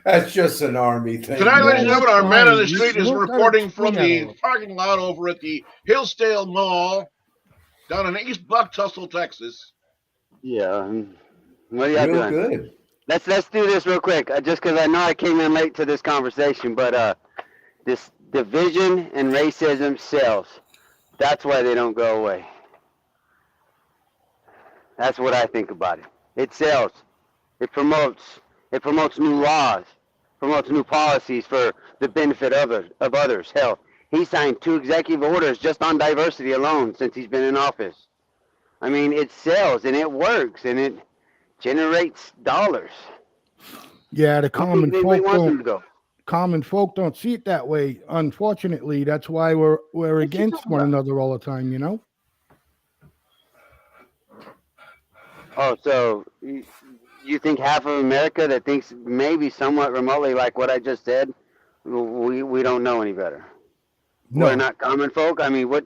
That's just an army thing. Tonight, ladies and No, gentlemen, it's our man on fine. the street You is don't gotta reporting explain from that the all. parking lot over at the Hillsdale Mall down in East Buck Tussle, Texas. Yeah. What are y'all Real doing? good. Let's do this real quick. Just because I know I came in late to this conversation, but this division and racism sells. That's why they don't go away. That's what I think about it. It sells. It promotes. It promotes new laws, promotes new policies for the benefit of others. Hell, he signed 2 executive orders just on diversity alone since he's been in office. I mean, it sells and it works and it generates dollars. Yeah, the I don't think anybody wants them to go. common folk don't see it that way. Unfortunately, that's why we're What you against talking one about? another all the time. You know. Oh, so you think half of America that thinks maybe somewhat remotely like what I just said, we don't know any better. We're No, not common folk. I mean, what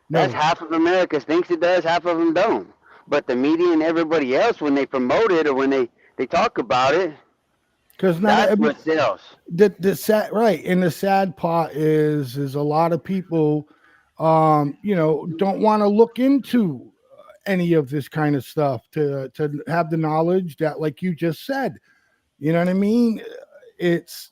that's no, half of America thinks it does, half of them don't. But the media and everybody else, when they promote it or when they talk about it, because not that's every what sells. the sad right. And the sad part is a lot of people, don't want to look into any of this kind of stuff to have the knowledge that, like you just said, you know what I mean. It's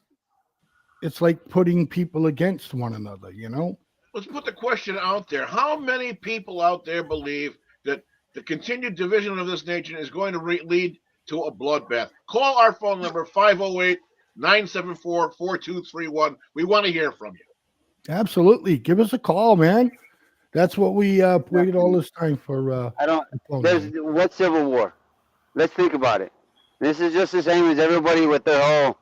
it's like putting people against one another. You know. Let's put the question out there. How many people out there believe that the continued division of this nation is going to lead to a bloodbath? Call our phone number 508-974-4231. We want to hear from you. Absolutely. Give us a call, man. That's what we waited all this time for. I don't. phone There's number. what Civil War? Let's think about it. This is just the same as everybody with their whole,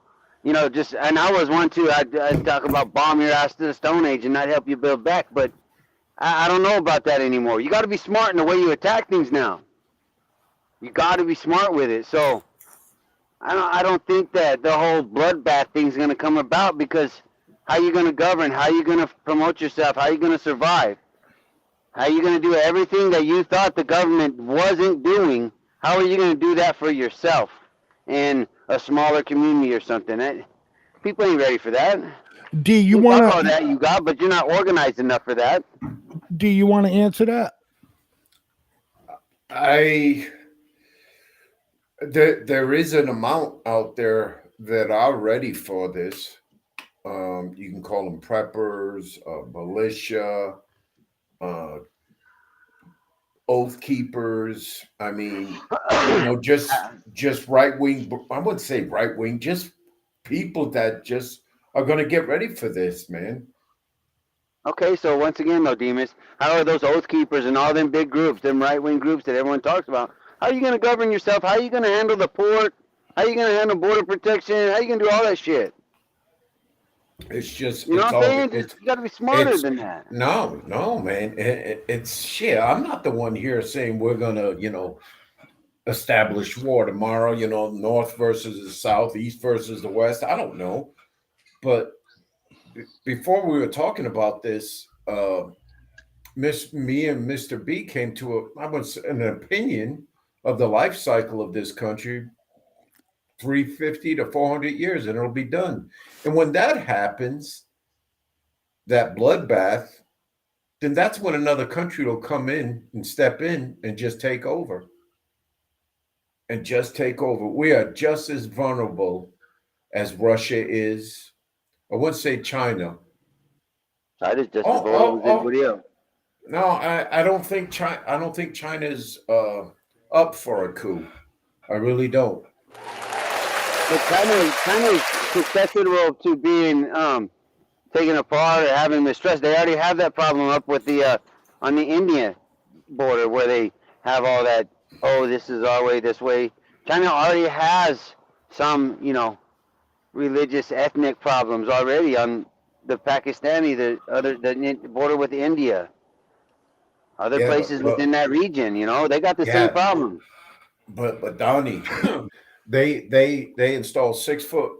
just. And I was one too. I'd talk about bomb your ass to the Stone Age and not help you build back. But I don't know about that anymore. You got to be smart in the way you attack things now. You got to be smart with it. So I don't think that the whole bloodbath thing is going to come about because how you going to govern? How you going to promote yourself? How you going to survive? How you going to do everything that you thought the government wasn't doing? How are you going to do that for yourself in a smaller community or something? People ain't ready for that. D, you got all want that you got, but you're not organized enough for that. Do you want to answer that? There is an amount out there that are ready for this. You can call them preppers, militia, oath keepers. I mean, just right wing. I wouldn't say right wing. Just people that just are going to get ready for this, man. Okay, so once again, though, Demas, how are those oath keepers and all them big groups, them right-wing groups that everyone talks about, how are you going to govern yourself? How are you going to handle the port? How are you going to handle border protection? How are you going to do all that shit? It's just, You know it's what I'm all, saying? it's, You got to be smarter than that. no, man. It's shit. I'm not the one here saying we're going to, establish war tomorrow, North versus the South, East versus the West. I don't know. But before we were talking about this, me and Mr. B came to an opinion of the life cycle of this country, 350 to 400 years, and it'll be done. And when that happens, that bloodbath, then that's when another country will come in and step in and just take over. We are just as vulnerable as Russia is. I wouldn't say China. China's just as vulnerable as anybody else. No, I don't think China. I don't think China's up for a coup. I really don't. But China's susceptible to being taken apart or having mistrust. They already have that problem up with the on the India border where they have all that. Oh, this is our way, this way. China already has some, religious, ethnic problems already on the the border with India. Other Yeah, places within that region, they got the same problems. But Donnie, they installed 6-foot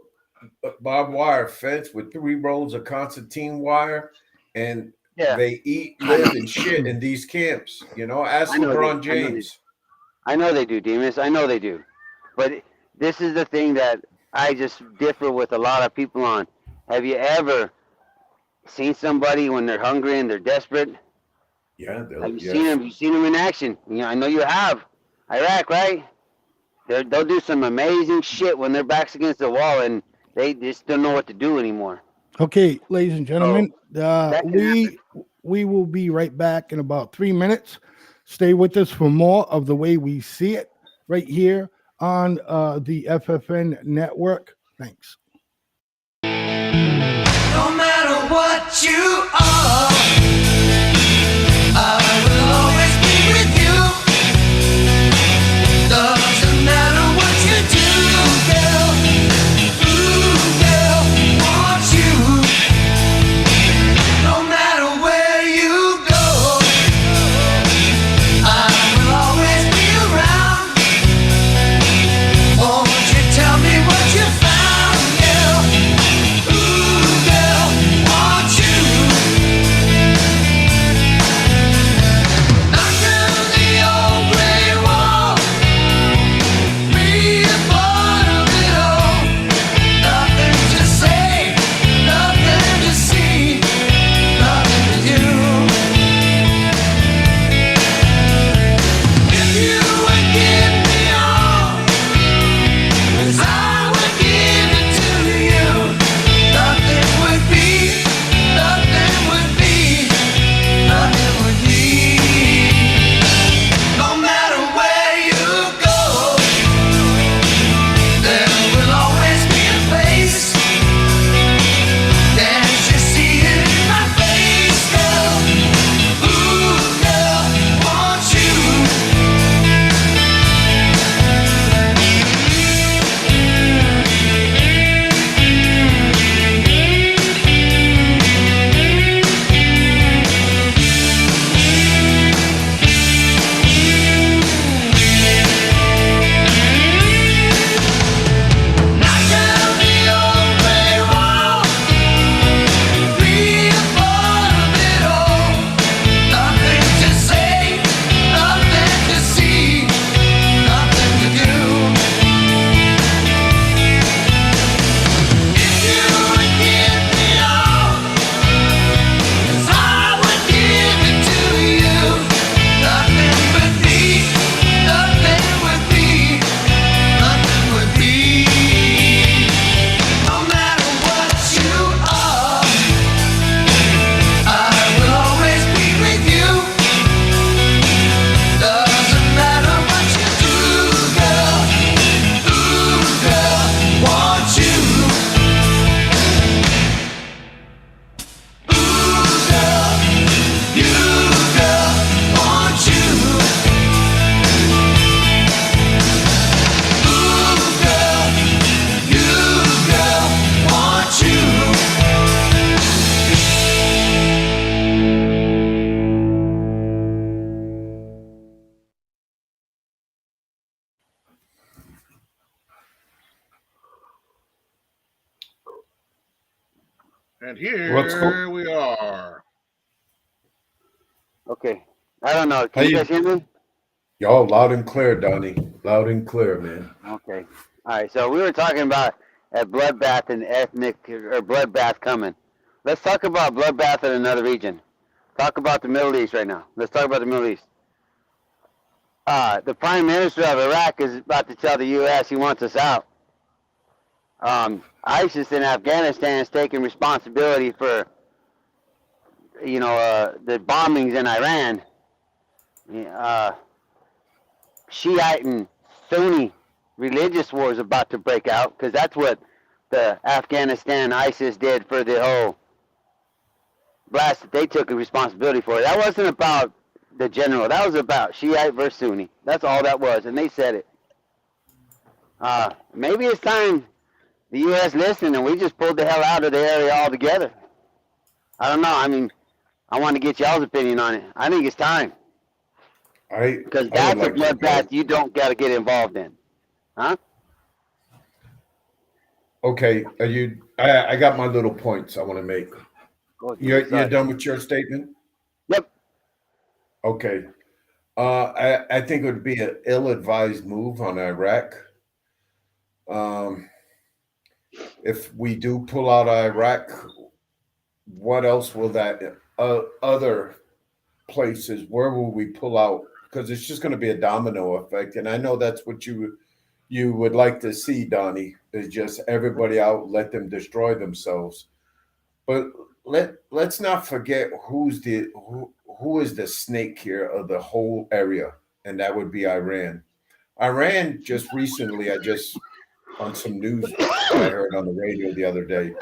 barbed wire fence with 3 rolls of concertina wire, and they eat, live, and shit in these camps. Ask LeBron James. I know they do, Demas. I know they do. But this is the thing that I just differ with a lot of people on. Have you ever seen somebody when they're hungry and they're desperate? Yeah, Have you yes. seen them? You seen them in action? You know, I know you have. Iraq, right? They'll do some amazing shit when their back's against the wall and they just don't know what to do anymore. Okay, ladies and gentlemen, that can happen. we will be right back in about 3 minutes. Stay with us for more of The Way We See It right here on the FFN Network. Thanks. No matter what you are, I will always be with you. Doesn't matter what you do, girl. Ooh, girl, want you. No matter where you go, I will always be around. Won't you tell me what you found, girl? Ooh, girl, want you. Knock down the old gray wall, be a part of it all. Nothing to say, nothing to see, nothing to do. If you would give me all, 'cause I would give it to you. Nothing would be, nothing would be, nothing would be. No matter where you go, there will always be a place. Can't you see it in my face, girl? Ooh, girl, want you. Knock down the old gray wall, be a part of it all. Nothing to say, nothing to see, nothing to do. If you would give me all, 'cause I would give it to you. Nothing would be, nothing would be, nothing would be. No matter what you are, I will always be with you. Doesn't matter what you do, girl. Ooh, girl, want you. Ooh, girl, you, girl, want you. Ooh, girl, you, girl, want you. And What's here we are. Okay. I don't know. How Can you you- guys hear me? Yo, loud and clear, Donnie. Loud and clear, man. Okay. All right. So we were talking about a bloodbath and ethnic or bloodbath coming. Let's talk about bloodbath in another region. Talk about the Middle East right now. Let's talk about the Middle East. The Prime Minister of Iraq is about to tell the U.S. he wants us out. ISIS in Afghanistan is taking responsibility for, the bombings in Iran. Shiite and Sunni religious war is about to break out because that's what the Afghanistan ISIS did for the whole blast that they took responsibility for. That wasn't about the general. That was about Shiite versus Sunni. That's all that was, and they said it. Maybe it's time the U.S. listened and we just pulled the hell out of the area altogether. I don't know. I mean, I want to get y'all's opinion on it. I think it's time. Because that's a bloodbath you don't got to get involved in. Huh? Okay, I got my little points I want to make. You're done with your statement? Yep. Okay. I think it would be an ill-advised move on Iraq. if we do pull out of Iraq, what else will that other places? Where will we pull out? Because it's just going to be a domino effect, and I know that's what you would like to see, Donnie. Is just everybody out, let them destroy themselves. But let's not forget who is the snake here of the whole area, and that would be Iran. Iran just recently, I just on some news I heard on the radio the other day,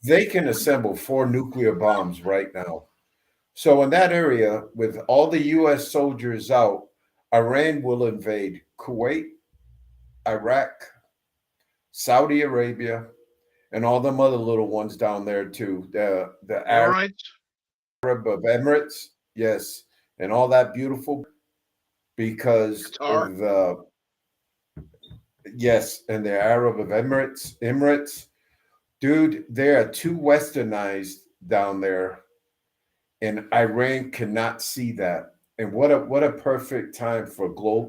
they can assemble 4 nuclear bombs right now. So in that area, with all the U.S. soldiers out, Iran will invade Kuwait, Iraq, Saudi Arabia, and all them other little ones down there too. The All right. Arab of Emirates, yes, and all that beautiful because Qatar. of the yes, and the Arab of Emirates, dude, they are too westernized down there, and Iran cannot see that. And what a perfect time for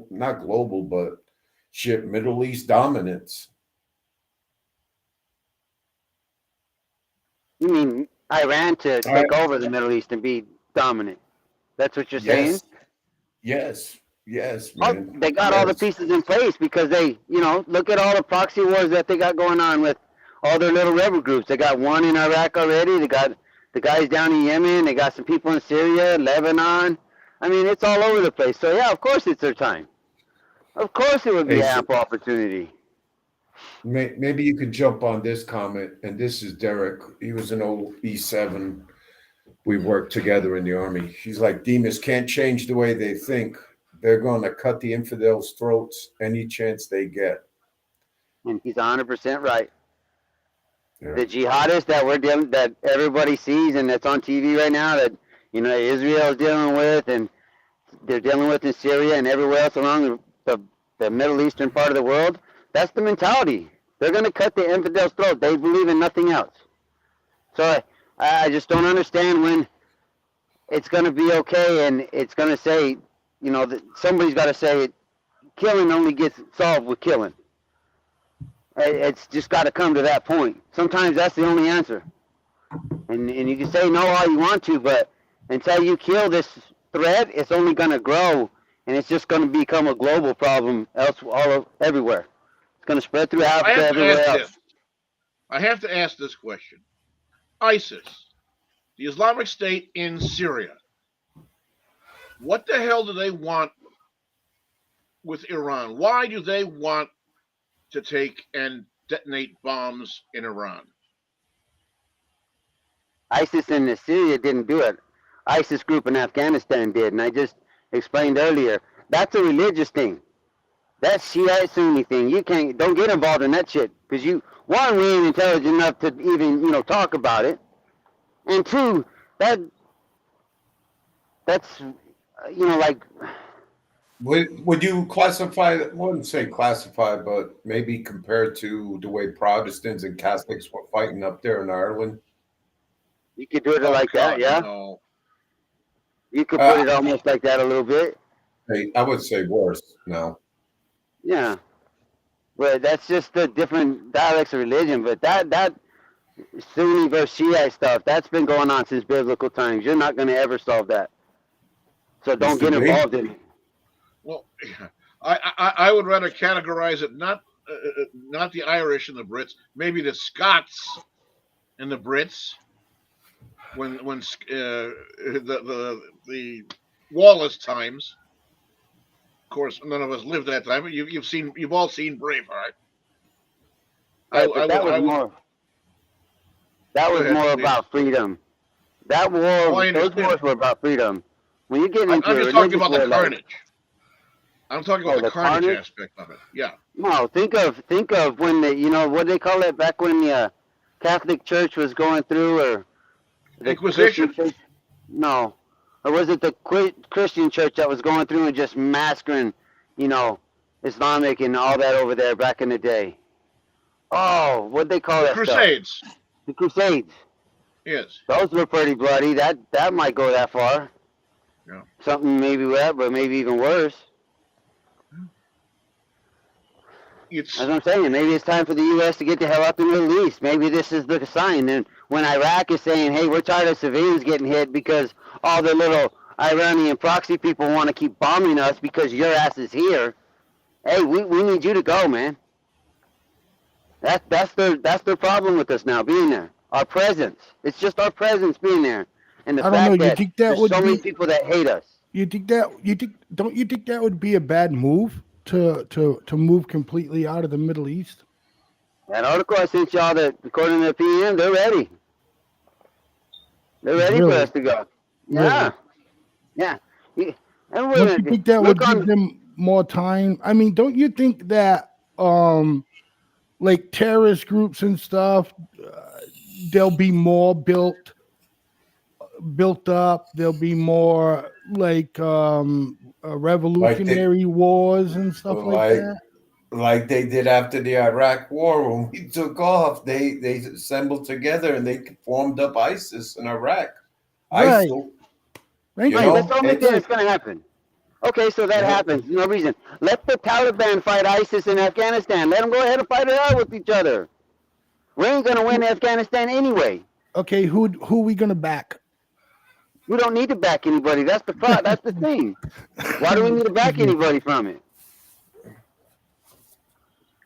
not global, but shit, Middle East dominance. You mean Iran to take over the Middle East and be dominant? That's what you're saying? Yes, Oh, man. they got all the pieces in place because they, look at all the proxy wars that they got going on with all their little rebel groups. They got one in Iraq already. They got the guys down in Yemen. They got some people in Syria, Lebanon. I mean, it's all over the place. So, yeah, of course it's their time. Of course it would be ample opportunity. Maybe you could jump on this comment, and this is Derek. He was an old E7. We worked together in the Army. He's like, Demas can't change the way they think. They're going to cut the infidels' throats any chance they get. And he's 100% right. Yeah. The jihadists that everybody sees and that's on TV right now that Israel is dealing with and they're dealing with in Syria and everywhere else along the Middle Eastern part of the world, that's the mentality. They're going to cut the infidels' throat. They believe in nothing else. So I just don't understand when it's going to be okay and it's going to say, that somebody's got to say killing only gets solved with killing. It's just got to come to that point. Sometimes that's the only answer. And you can say no all you want to, but until you kill this threat, it's only going to grow, and it's just going to become a global problem everywhere. It's going to spread through Africa, everywhere else. I have to ask this question. ISIS, the Islamic State in Syria, what the hell do they want with Iran? Why do they want to take and detonate bombs in Iran? ISIS in Syria didn't do it. ISIS group in Afghanistan did, and I just explained earlier, that's a religious thing. That's Shiite Sunni thing. Don't get involved in that shit because we ain't intelligent enough to even talk about it, and two, that's like. Would you classify? I wouldn't say classify, but maybe compared to the way Protestants and Catholics were fighting up there in Ireland. You could do it like that, yeah. No. You could put it almost like that a little bit. I would say worse now. Yeah, but that's just the different dialects of religion. But that Sunni versus Shiite stuff, that's been going on since biblical times. You're not going to ever solve that. So don't get involved in it. Well, I would rather categorize it not the Irish and the Brits, maybe the Scots and the Brits. When the Wallace times, of course, none of us lived that time. But you've all seen Braveheart. That was more about freedom. That war, those wars were about freedom. When you get into I'm just talking about the carnage. I'm talking about the carnage aspect of it. Yeah. No, think of when what do they call it back when the Catholic Church was going through, or the Inquisition? No, or was it the Christian Church that was going through and just massacring, Islamic and all that over there back in the day? Oh, what they call that? Crusades. Stuff? The Crusades. Yes. Those were pretty bloody. That might go that far. Yeah. Something maybe that, but maybe even worse. It's That's what I'm saying. Maybe it's time for the U.S. to get the hell out the Middle East. Maybe this is the sign. And when Iraq is saying, hey, we're tired of civilians getting hit because all the little Iranian proxy people want to keep bombing us because your ass is here, hey, we need you to go, man. That's their problem with us now being there. Our presence. It's just our presence being there. And the I don't know. fact You that think that there's would so many be? people that hate us. Don't you think that would be a bad move to move completely out of the Middle East? That article I sent y'all, that according to the PM, they're ready. They're ready for Really? us to go. Really? Yeah. Yeah. Don't you think that would give them more time? I mean, don't you think that like terrorist groups and stuff, they'll be more built up. There'll be more like revolutionary wars and stuff like that. Like they did after the Iraq War when we took off. They assembled together and they formed up ISIS in Iraq. Right. ISIL. Thank You you. know, That's the only thing that's going to happen. Okay, so that happens. No reason. Let the Taliban fight ISIS in Afghanistan. Let them go ahead and fight it out with each other. We ain't going to win Afghanistan anyway. Okay, who we gonna back? We don't need to back anybody. That's the That's the thing. Why do we need to back anybody from it?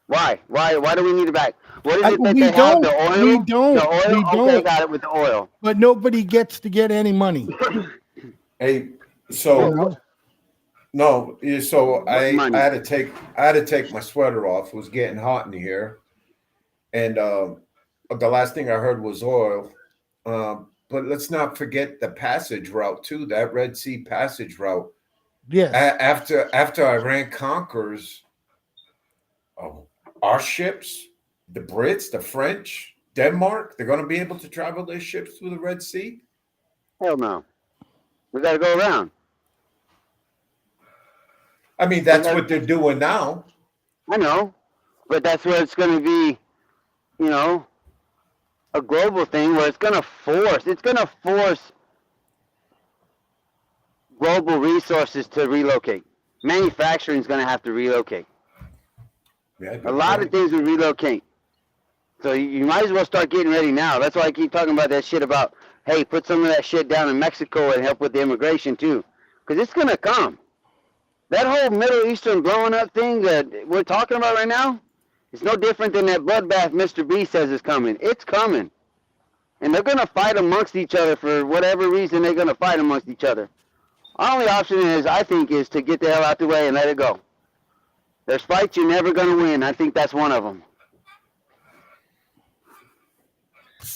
Why? Why do we need to back? What is it that they have? The oil? We don't. The oil? We don't. Okay, got it with the oil. But nobody gets to get any money. Hey, so You know? no, so I money? had to take my sweater off. It was getting hot in here, and the last thing I heard was oil. But let's not forget the passage route too. That Red Sea passage route. Yes. After Iran conquers, our ships, the Brits, the French, Denmark, they're going to be able to travel their ships through the Red Sea. Hell no. We got to go around. I mean, that's what they're doing now. I know, but that's where it's going to be, you know, a global thing where it's going to force global resources to relocate. Manufacturing is going to have to relocate. Yeah, A lot of things will relocate. So you might as well start getting ready now. That's why I keep talking about that shit about, hey, put some of that shit down in Mexico and help with the immigration too. Because it's going to come. That whole Middle Eastern blowing up thing that we're talking about right now, it's no different than that bloodbath Mr. B says is coming. It's coming. And they're going to fight amongst each other for whatever reason they're going to fight amongst each other. Our only option is, I think, is to get the hell out the way and let it go. There's fights you're never going to win. I think that's one of them.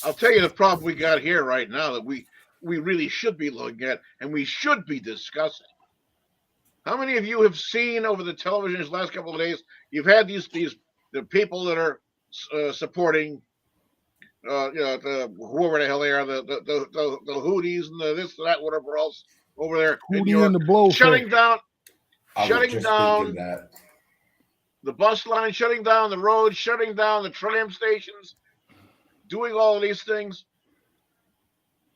I'll tell you the problem we got here right now that we really should be looking at and we should be discussing. How many of you have seen over the television these last couple of days? You've had the people that are supporting, whoever the hell they are, the Houthis and the this, that, whatever else over there in Houthi Europe, and the blowfish. shutting down that. the bus line, shutting down the roads, shutting down the tram stations, doing all of these things.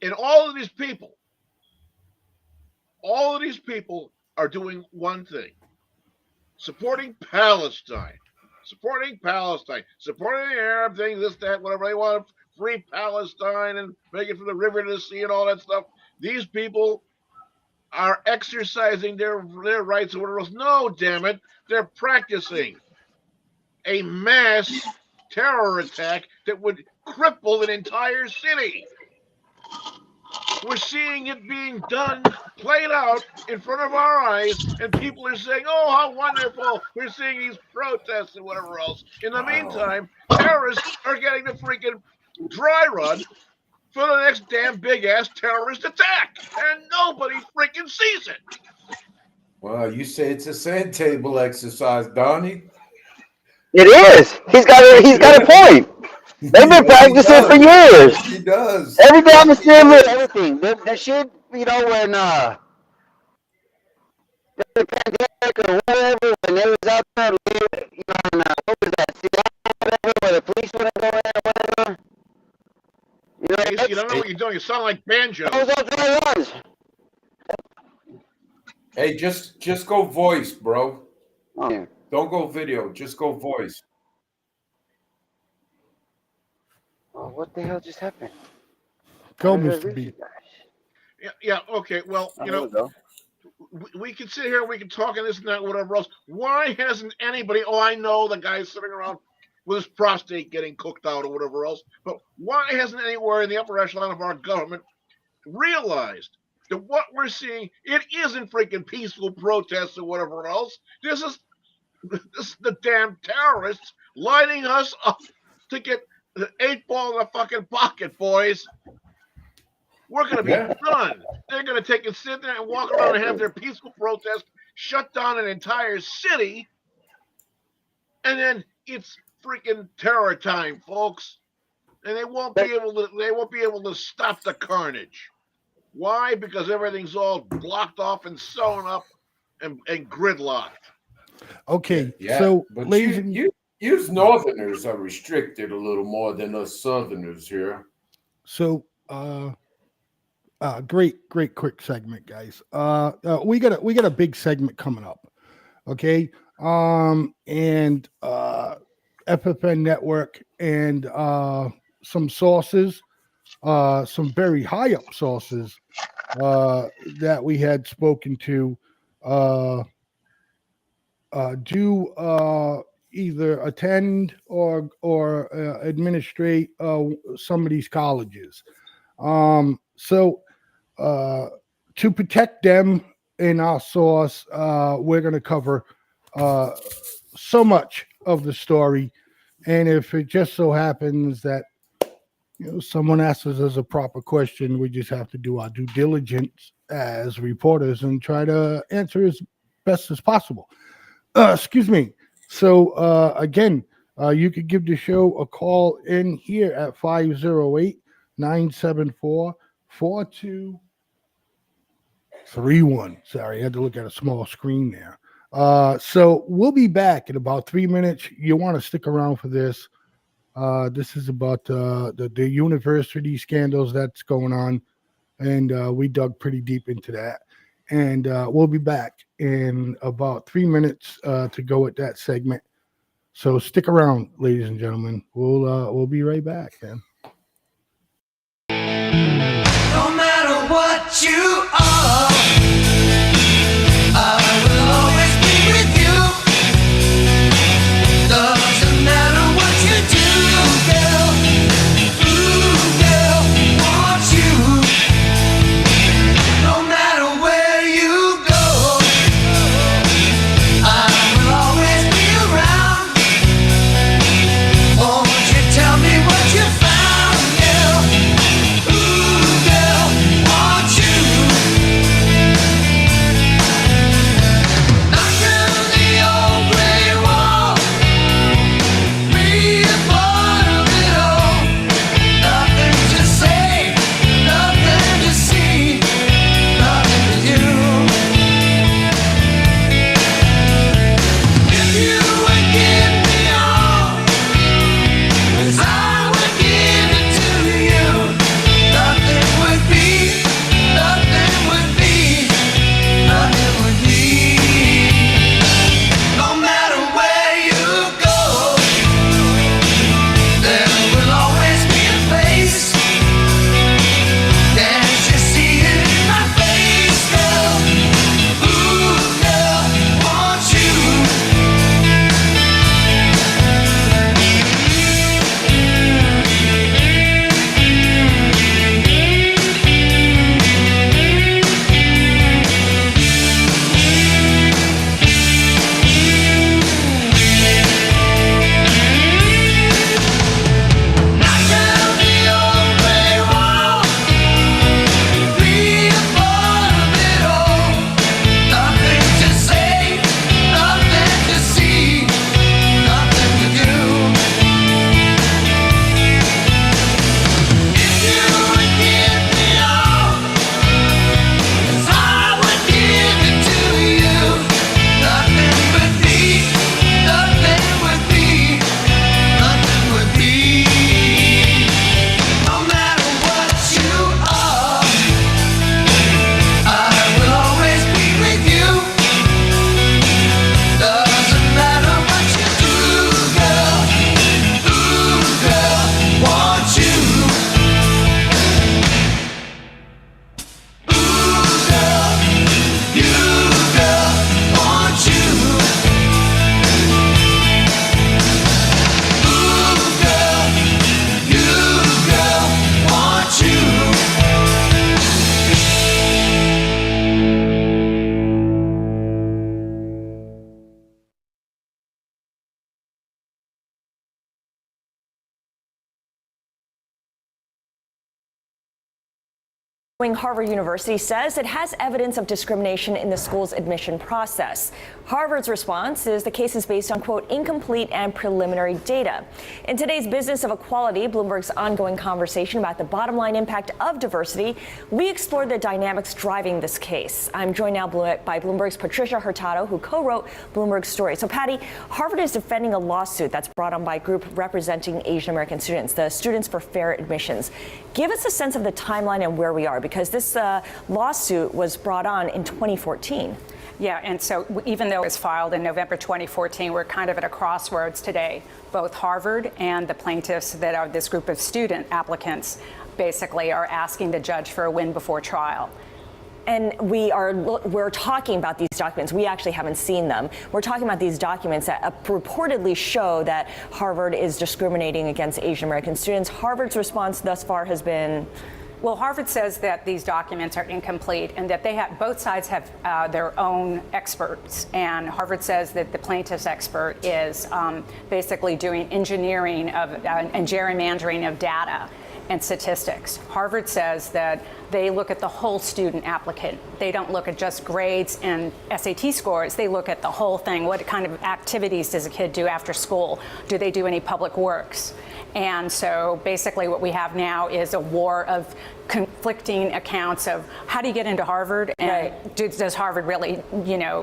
And all of these people are doing one thing: supporting Palestine, supporting the Arab thing, this, that, whatever. They want to free Palestine and make it from the river to the sea and all that stuff. These people are exercising their rights or whatever else. No, damn it. They're practicing a mass terror attack that would cripple an entire city. We're seeing it being done, played out in front of our eyes, and people are saying, oh, how wonderful. We're seeing these protests and whatever else. In the meantime, terrorists are getting the freaking dry run for the next damn big-ass terrorist attack, and nobody freaking sees it. Well, you say it's a sand table exercise, Donnie. It is. He's got a point. They've been practicing for years. He does. Every day I'm still everything. That shit, when the pandemic or whatever, when they was out there, what was that, Seattle, whatever, where the police wouldn't go in or whatever. You don't know what you're doing. You sound like banjo. Those are dry runs. Hey, just go voice, bro. Oh, yeah. Don't go video. Just go voice. Oh, what the hell just happened? Go, How did I Mr. lose B. you guys? Yeah. Okay. Well, Oh, here we go. we can sit here, we can talk and this and that, whatever else. Why hasn't anybody? Oh, I know the guy's sitting around with his prostate getting cooked out or whatever else. But why hasn't anywhere in the upper echelon of our government realized that what we're seeing, it isn't freaking peaceful protests or whatever else. This is the damn terrorists lining us up to get the 8 ball in the fucking pocket, boys. We're going to be Yeah. done. They're going to take and sit there and walk around and have their peaceful protest, shut down an entire city, and then it's freaking terror time, folks. And they won't be able to stop the carnage. Why? Because everything's all blocked off and sewn up and gridlocked. Okay, Yeah. so But ladies and you Northerners are restricted a little more than us Southerners here. so great quick segment, guys. We got a big segment coming up. Okay. And FFN Network and some sources, some very high up sources that we had spoken to do either attend or administrate some of these colleges. So to protect them in our source, we're going to cover so much of the story. And if it just so happens that someone asks us a proper question, we just have to do our due diligence as reporters and try to answer as best as possible. Excuse me. So again, you could give the show a call in here at 508-974-4231. Sorry, I had to look at a small screen there. So we'll be back in about 3 minutes. You want to stick around for this. This is about the university scandals that's going on, and we dug pretty deep into that. And we'll be back in about 3 minutes to go with that segment. So stick around, ladies and gentlemen. We'll be right back, man. No matter what you are, I will always be with you. Doesn't matter what you do, girl. Ooh, girl, want you. No matter where you go, I will always be around. Won't you tell me what you found, girl? Ooh, girl, want you. Harvard University says it has evidence of discrimination in the school's admission process. Harvard's response is the case is based on, quote, incomplete and preliminary data. In today's Business of Equality, Bloomberg's ongoing conversation about the bottom line impact of diversity, we explored the dynamics driving this case. I'm joined now by Bloomberg's Patricia Hurtado, who co-wrote Bloomberg's story. So, Patty, Harvard is defending a lawsuit that's brought on by a group representing Asian American students, the Students for Fair Admissions. Give us a sense of the timeline and where we are, because this lawsuit was brought on in 2014. Yeah, and so even though it was filed in November 2014, we're kind of at a crossroads today. Both Harvard and the plaintiffs that are this group of student applicants basically are asking the judge for a win before trial. And we're talking about these documents. We actually haven't seen them. We're talking about these documents that reportedly show that Harvard is discriminating against Asian American students. Harvard's response thus far has been, well, Harvard says that these documents are incomplete and that both sides have their own experts. And Harvard says that the plaintiff's expert is basically doing engineering and gerrymandering of data and statistics. Harvard says that they look at the whole student applicant. They don't look at just grades and SAT scores. They look at the whole thing. What kind of activities does a kid do after school? Do they do any public works? And so basically what we have now is a war of conflicting accounts of how do you get into Harvard, and does Harvard really,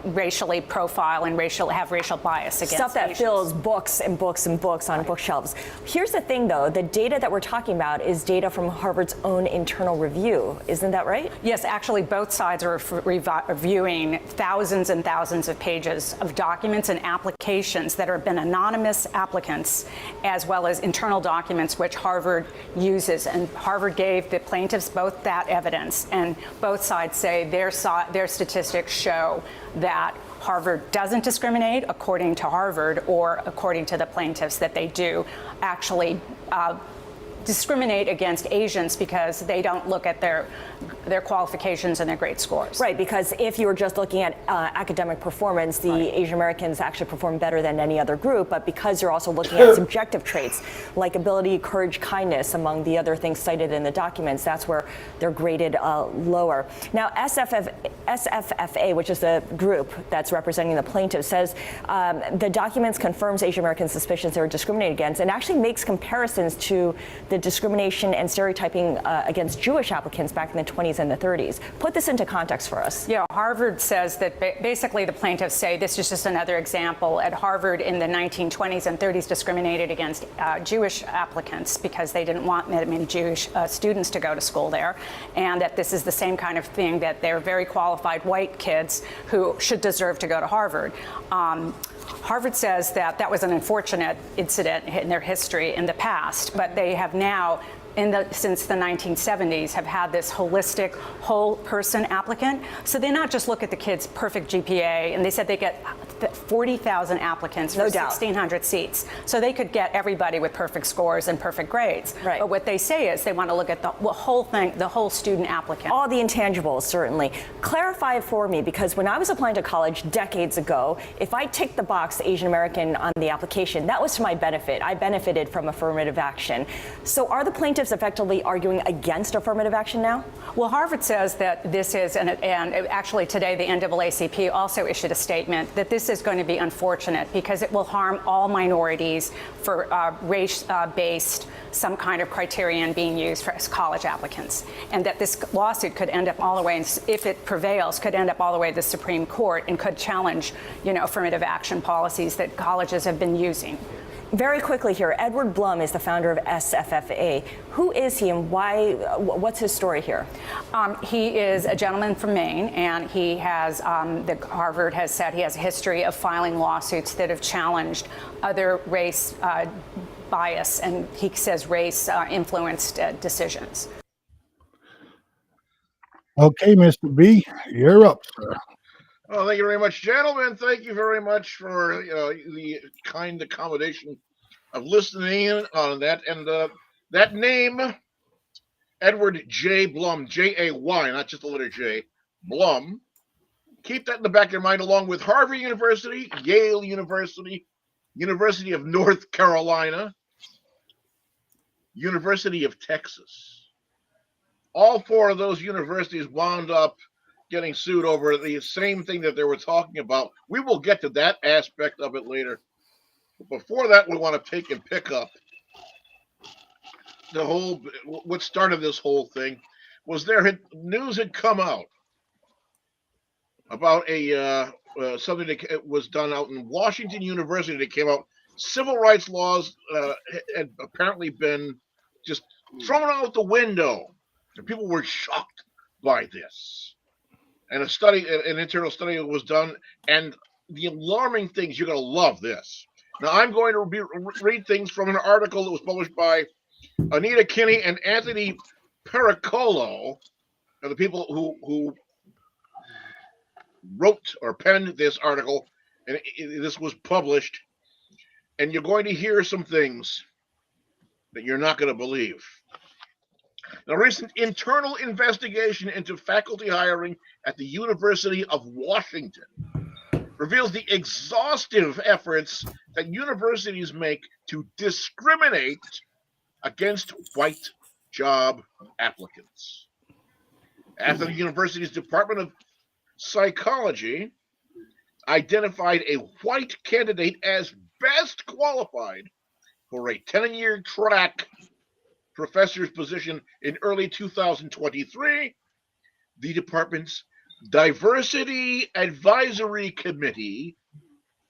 racially profile and have racial bias against stuff that Asians? fills books and books and books on bookshelves. Here's the thing, though. The data that we're talking about is data from Harvard's own internal review. Isn't that right? Yes, actually, both sides are reviewing thousands and thousands of pages of documents and applications that have been anonymous applicants, as well as internal documents which Harvard uses. And Harvard gave the plaintiffs both that evidence, and both sides say their statistics show that Harvard doesn't discriminate according to Harvard, or according to the plaintiffs that they do actually discriminate against Asians because they don't look at their qualifications and their grade scores. Right, because if you were just looking at academic performance, the Asian Americans actually perform better than any other group, but because you're also looking at subjective traits like ability, courage, kindness, among the other things cited in the documents, that's where they're graded lower. Now, SFFA, which is the group that's representing the plaintiffs, says the documents confirms Asian American suspicions they were discriminated against, and actually makes comparisons to the discrimination and stereotyping against Jewish applicants back in the 20s and the 30s. Put this into context for us. Yeah, Harvard says that basically the plaintiffs say this is just another example. At Harvard in the 1920s and 30s discriminated against Jewish applicants because they didn't want many Jewish students to go to school there, and that this is the same kind of thing, that they're very qualified white kids who should deserve to go to Harvard. Harvard says that that was an unfortunate incident in their history in the past, but they have now, since the 1970s, have had this holistic whole person applicant. So they not just look at the kid's perfect GPA, and they said they get 40,000 applicants for 1,600 seats. So they could get everybody with perfect scores and perfect grades. Right. But what they say is they want to look at the whole thing, the whole student applicant. All the intangibles, certainly. Clarify for me, because when I was applying to college decades ago, if I ticked the box Asian American on the application, that was to my benefit. I benefited from affirmative action. So are the plaintiffs effectively arguing against affirmative action now? Well, Harvard says that this is, and actually today the NAACP also issued a statement that this is going to be unfortunate because it will harm all minorities for race-based some kind of criterion being used for college applicants, and that this lawsuit could end up all the way, if it prevails, could end up all the way to the Supreme Court and could challenge, affirmative action policies that colleges have been using. Very quickly here, Edward Blum is the founder of SFFA. Who is he, and why? What's his story here? He is a gentleman from Maine, and he has, Harvard has said he has a history of filing lawsuits that have challenged other race bias, and he says race influenced decisions. Okay, Mr. B, you're up, sir. Well, thank you very much, gentlemen. Thank you very much for the kind accommodation of listening on that. And that name, Edward J. Blum, J-A-Y, not just the letter J, Blum. Keep that in the back of your mind, along with Harvard University, Yale University, University of North Carolina, University of Texas, all four of those universities wound up getting sued over the same thing that they were talking about. We will get to that aspect of it later. But before that, we want to take and pick up the whole. What started this whole thing was news had come out about something that was done out in Washington University that came out. Civil rights laws had apparently been just thrown out the window, and people were shocked by this. And an internal study was done, and the alarming things, you're going to love this. Now, I'm going to read things from an article that was published by Anita Kinney and Anthony Pericolo, are the people who wrote or penned this article, and this was published. And you're going to hear some things that you're not going to believe. A recent internal investigation into faculty hiring at the University of Washington reveals the exhaustive efforts that universities make to discriminate against white job applicants. After the university's Department of Psychology identified a white candidate as best qualified for a 10-year track professor's position in early 2023, the department's Diversity Advisory Committee,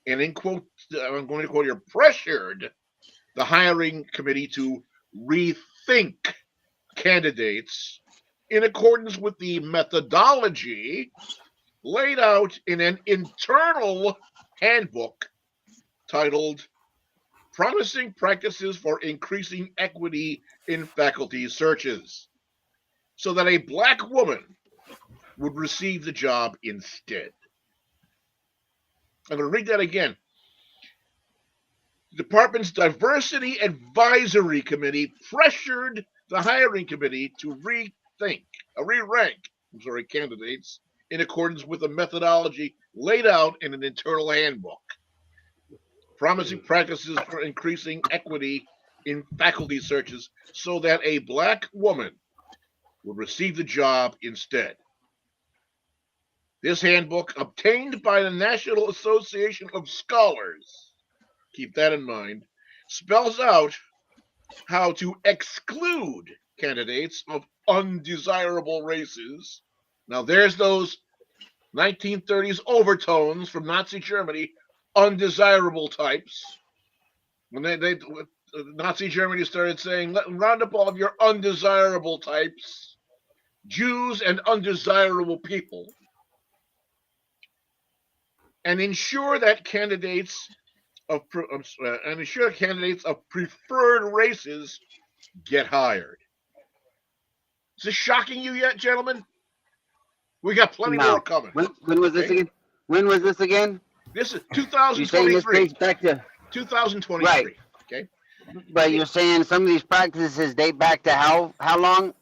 and in quote, I'm going to quote here, pressured the hiring committee to rethink candidates in accordance with the methodology laid out in an internal handbook titled Promising Practices for Increasing Equity in Faculty Searches, so that a black woman would receive the job instead. I'm going to read that again. The department's Diversity Advisory Committee pressured the hiring committee to re-rank candidates in accordance with the methodology laid out in an internal handbook. Promising practices for increasing equity in faculty searches so that a black woman would receive the job instead. This handbook, obtained by the National Association of Scholars, keep that in mind, spells out how to exclude candidates of undesirable races. Now, there's those 1930s overtones from Nazi Germany, undesirable types. When Nazi Germany started saying, round up all of your undesirable types, Jews and undesirable people, and ensure candidates of preferred races get hired. Is this shocking you yet, gentlemen? We got plenty more coming. When was this again? When was this again? This is You're saying this 2023. dates back to 2023. Right. Okay. But you're saying some of these practices date back to how long?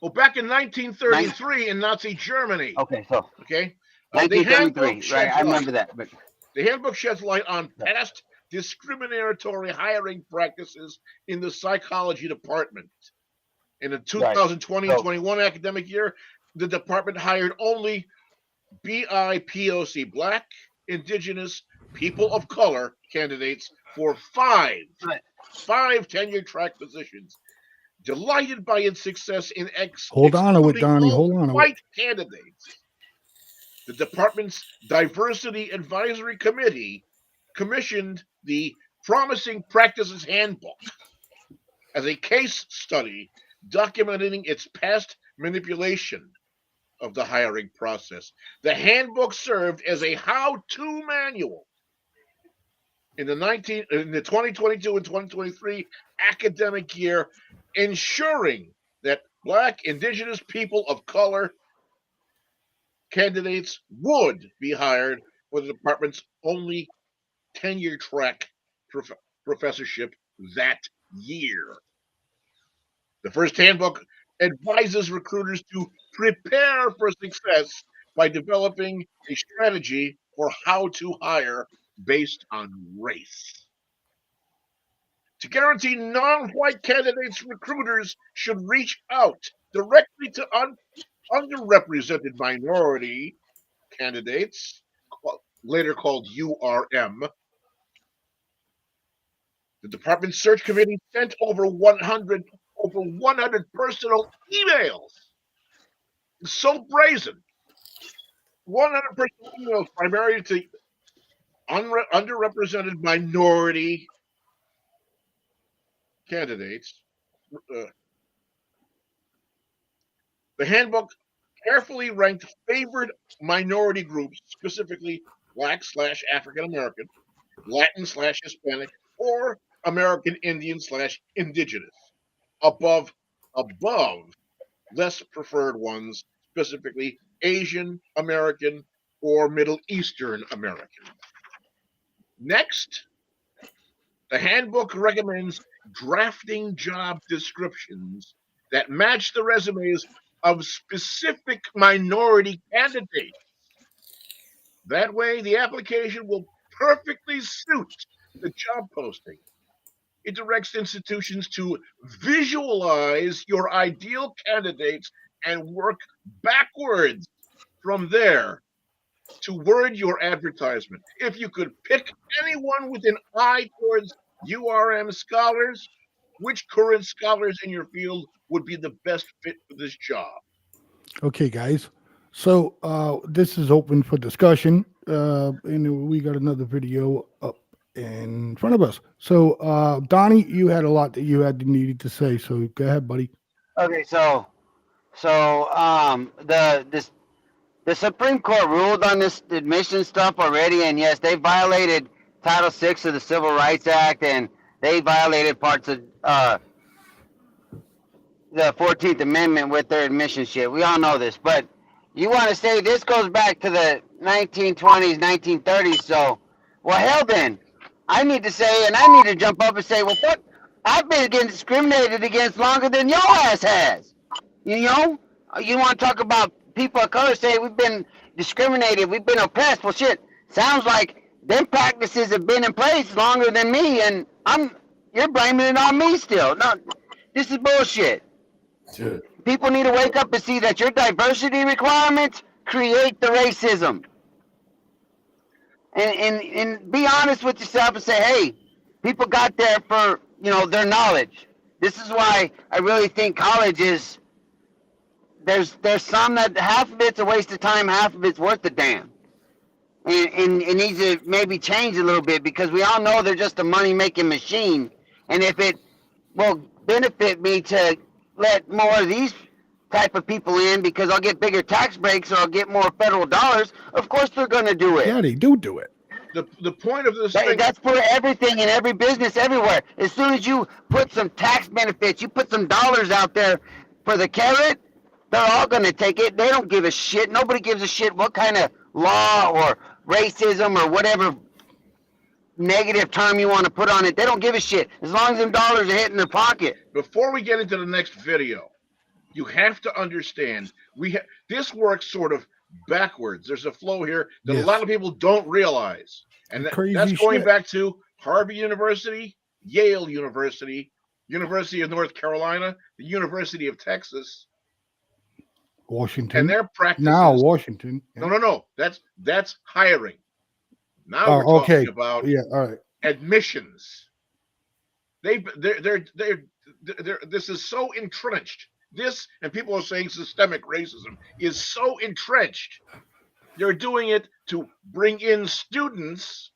Well, back in 1933 in Nazi Germany. Okay, so Okay. 1933, right? I remember that. But the handbook sheds light on past discriminatory hiring practices in the psychology department. In the 2020-21 academic year, the department hired only BIPOC, Black, Indigenous, People of Color candidates for five tenure track positions. Delighted by its success in excluding white candidates, the department's Diversity Advisory Committee commissioned the Promising Practices Handbook as a case study documenting its past manipulation of the hiring process. The handbook served as a how-to manual in the 2022 and 2023 academic year, ensuring that Black, Indigenous, People of Color candidates would be hired for the department's only tenure track professorship that year. The first handbook advises recruiters to prepare for success by developing a strategy for how to hire based on race. To guarantee non-white candidates, recruiters should reach out directly to underrepresented minority candidates, later called URM. The Department Search Committee sent over 100 personal emails. So brazen. 100 personal emails primarily to underrepresented minority candidates. Uh, the handbook carefully ranked favored minority groups, specifically Black/African American, Latin/Hispanic, or American Indian/Indigenous, above less preferred ones, specifically Asian American or Middle Eastern American. Next, the handbook recommends drafting job descriptions that match the resumes of specific minority candidates. That way, the application will perfectly suit the job posting. It directs institutions to visualize your ideal candidates and work backwards from there to word your advertisement. If you could pick anyone with an eye towards URM scholars, which current scholars in your field would be the best fit for this job? Okay, guys. So this is open for discussion, and we got another video up in front of us. So Donnie, you had a lot that you had needed to say. So go ahead, buddy. Okay, so the Supreme Court ruled on this admission stuff already, and yes, they violated Title VI of the Civil Rights Act, and they violated parts of the 14th Amendment with their admission shit. We all know this, but you want to say this goes back to the 1920s, 1930s, so, well, hell then. I need to say, and I need to jump up and say, well, fuck, I've been getting discriminated against longer than your ass has. You know? You want to talk about people of color say we've been discriminated, we've been oppressed. Well, shit, sounds like them practices have been in place longer than me, and you're blaming it on me still. No, this is bullshit. Sure. People need to wake up and see that your diversity requirements create the racism. And be honest with yourself and say, hey, people got there for, their knowledge. This is why I really think college is, there's some that half of it's a waste of time, half of it's worth a damn. And it needs to maybe change a little bit because we all know they're just a money-making machine. And if it will benefit me to let more of these type of people in because I'll get bigger tax breaks or I'll get more federal dollars, of course they're going to do it. Yeah, they do it. The point of this thing, that's for everything in every business everywhere. As soon as you put some tax benefits, you put some dollars out there for the carrot, they're all going to take it. They don't give a shit. Nobody gives a shit what kind of law or racism or whatever negative term you want to put on it. They don't give a shit as long as them dollars are hitting their pocket. before we get into the next video, you have to understand this works sort of backwards. There's a flow here that a lot of people don't realize, and that's going back to Harvard University, Yale University, University of North Carolina, the University of Texas, Washington, and their practices. Now Washington. Yeah. No. That's hiring. Now we're talking about admissions. This is so entrenched. This, and people are saying systemic racism, is so entrenched. They're doing it to bring in students,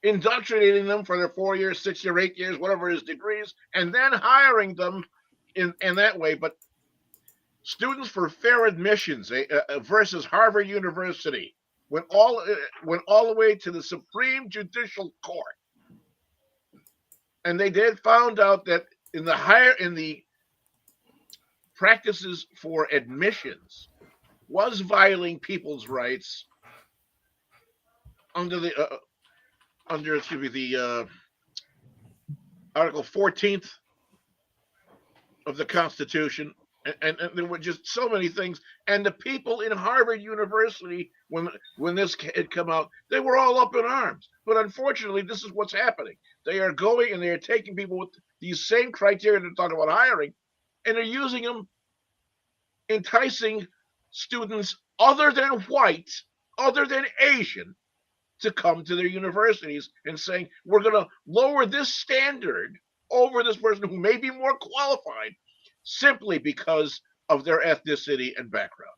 indoctrinating them for their 4 years, 6 years, 8 years, whatever his degrees, and then hiring them in that way. But students for fair admissions versus Harvard University went all the way to the Supreme Judicial Court, and they found out that in the practices for admissions was violating people's rights under the Article 14th of the Constitution, and there were just so many things. And the people in Harvard University, when this had come out, they were all up in arms. But unfortunately, this is what's happening. They are going and they are taking people with these same criteria to talk about hiring, and they're using them enticing students other than white, other than Asian, to come to their universities and saying, we're going to lower this standard over this person who may be more qualified simply because of their ethnicity and background.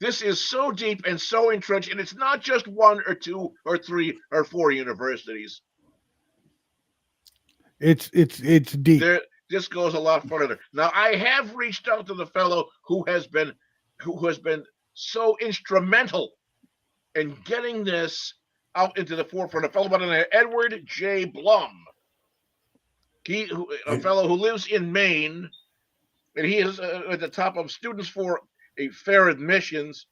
This is so deep and so entrenched, and it's not just 1 or 2 or 3 or 4 universities. It's deep. This goes a lot further. Now, I have reached out to the fellow who has been so instrumental in getting this out into the forefront. A fellow by the name of Edward J. Blum. A fellow who lives in Maine, and he is at the top of Students for a Fair Admissions.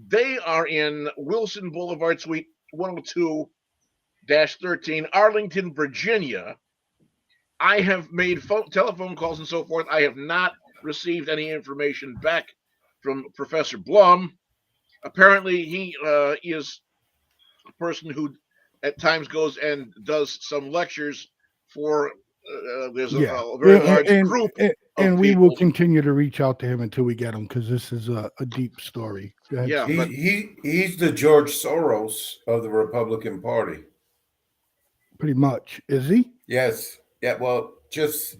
They are in Wilson Boulevard, Suite 102-13, Arlington, Virginia. I have made telephone calls and so forth. I have not received any information back from Professor Blum. Apparently, he is a person who at times goes and does some lectures for there's a very large group. And we will continue to reach out to him until we get him, because this is a deep story. Go ahead. Yeah, he's the George Soros of the Republican Party. Pretty much. Is he? Yes. Yeah, well, just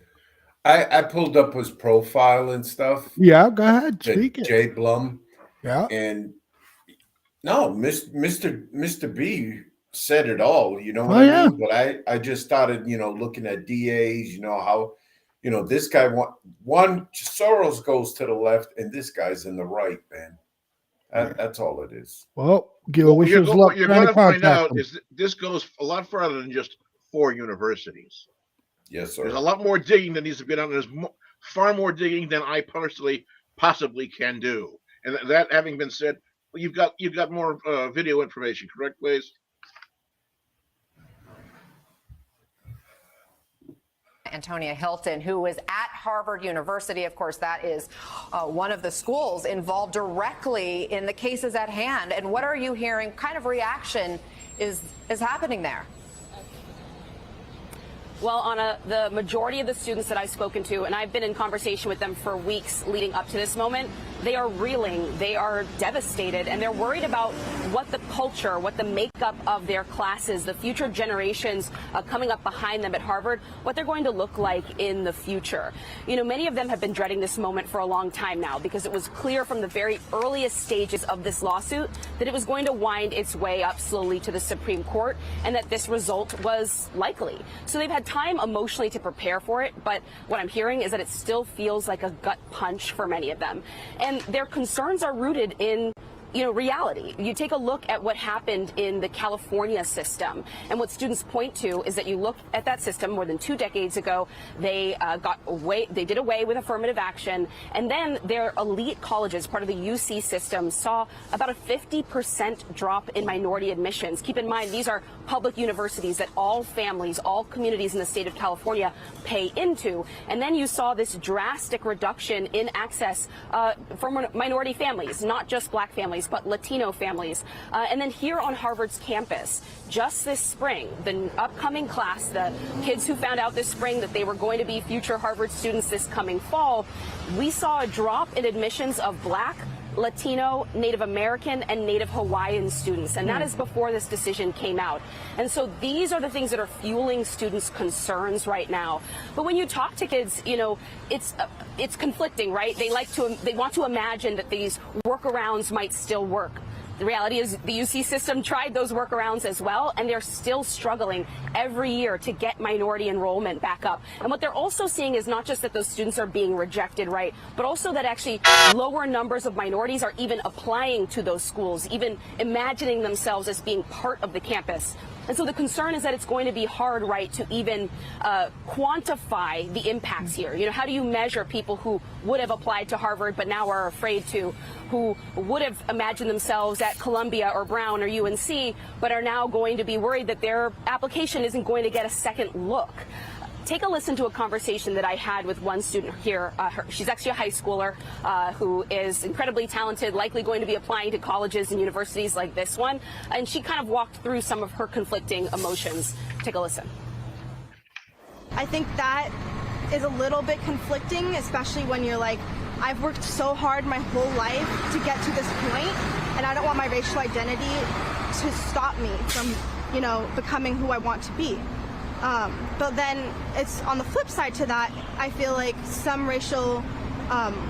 I pulled up his profile and stuff. Yeah, go ahead. Speak it. Jay Blum. Yeah. And no, Mr. B said it all, you know what I mean? But I just started, looking at DAs, how, this guy, one Soros goes to the left and this guy's in the right, man. That's all it is. Well, Gil, what you're going to find out is that this goes a lot further than just 4 universities. Yes, sir. There's a lot more digging that needs to be done. There's far more digging than I personally possibly can do. And that having been said, you've got more video information, correct, Blaze? Antonia Hilton, who was at Harvard University. Of course, that is one of the schools involved directly in the cases at hand. And what are you hearing? What kind of reaction is happening there? Well, Anna, the majority of the students that I've spoken to, and I've been in conversation with them for weeks leading up to this moment, they are reeling, they are devastated, and they're worried about what the culture, what the makeup of their classes, the future generations coming up behind them at Harvard, what they're going to look like in the future. Many of them have been dreading this moment for a long time now, because it was clear from the very earliest stages of this lawsuit that it was going to wind its way up slowly to the Supreme Court, and that this result was likely. So they've had time emotionally to prepare for it, but what I'm hearing is that it still feels like a gut punch for many of them. And their concerns are rooted in reality. You take a look at what happened in the California system, and what students point to is that you look at that system more than 2 decades ago, they did away with affirmative action, and then their elite colleges, part of the UC system, saw about a 50% drop in minority admissions. Keep in mind, these are public universities that all families, all communities in the state of California pay into, and then you saw this drastic reduction in access for minority families, not just Black families, but Latino families. And then here on Harvard's campus, just this spring, the upcoming class, the kids who found out this spring that they were going to be future Harvard students this coming fall, we saw a drop in admissions of Black, Latino, Native American, and Native Hawaiian students, and that is before this decision came out. And so these are the things that are fueling students' concerns right now. But when you talk to kids, it's conflicting, right? They want to imagine that these workarounds might still work. The reality is the UC system tried those workarounds as well, and they're still struggling every year to get minority enrollment back up. And what they're also seeing is not just that those students are being rejected, right, but also that actually lower numbers of minorities are even applying to those schools, even imagining themselves as being part of the campus. And so the concern is that it's going to be hard, right, to even quantify the impacts here. How do you measure people who would have applied to Harvard but now are afraid to, who would have imagined themselves at Columbia or Brown or UNC but are now going to be worried that their application isn't going to get a second look? Take a listen to a conversation that I had with one student here. She's actually a high schooler who is incredibly talented, likely going to be applying to colleges and universities like this one. And she kind of walked through some of her conflicting emotions. Take a listen. I think that is a little bit conflicting, especially when you're like I've worked so hard my whole life to get to this point, and I don't want my racial identity to stop me from, you know, becoming who I want to be. But then it's on the flip side to that, I feel like some racial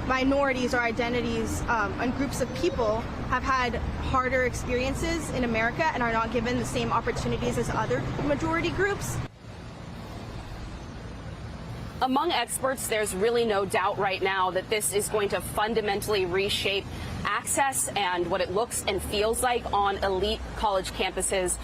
minorities or identities and groups of people have had harder experiences in America and are not given the same opportunities as other majority groups. Among experts, there's really no doubt right now that this is going to fundamentally reshape access and what it looks and feels like on elite college campuses.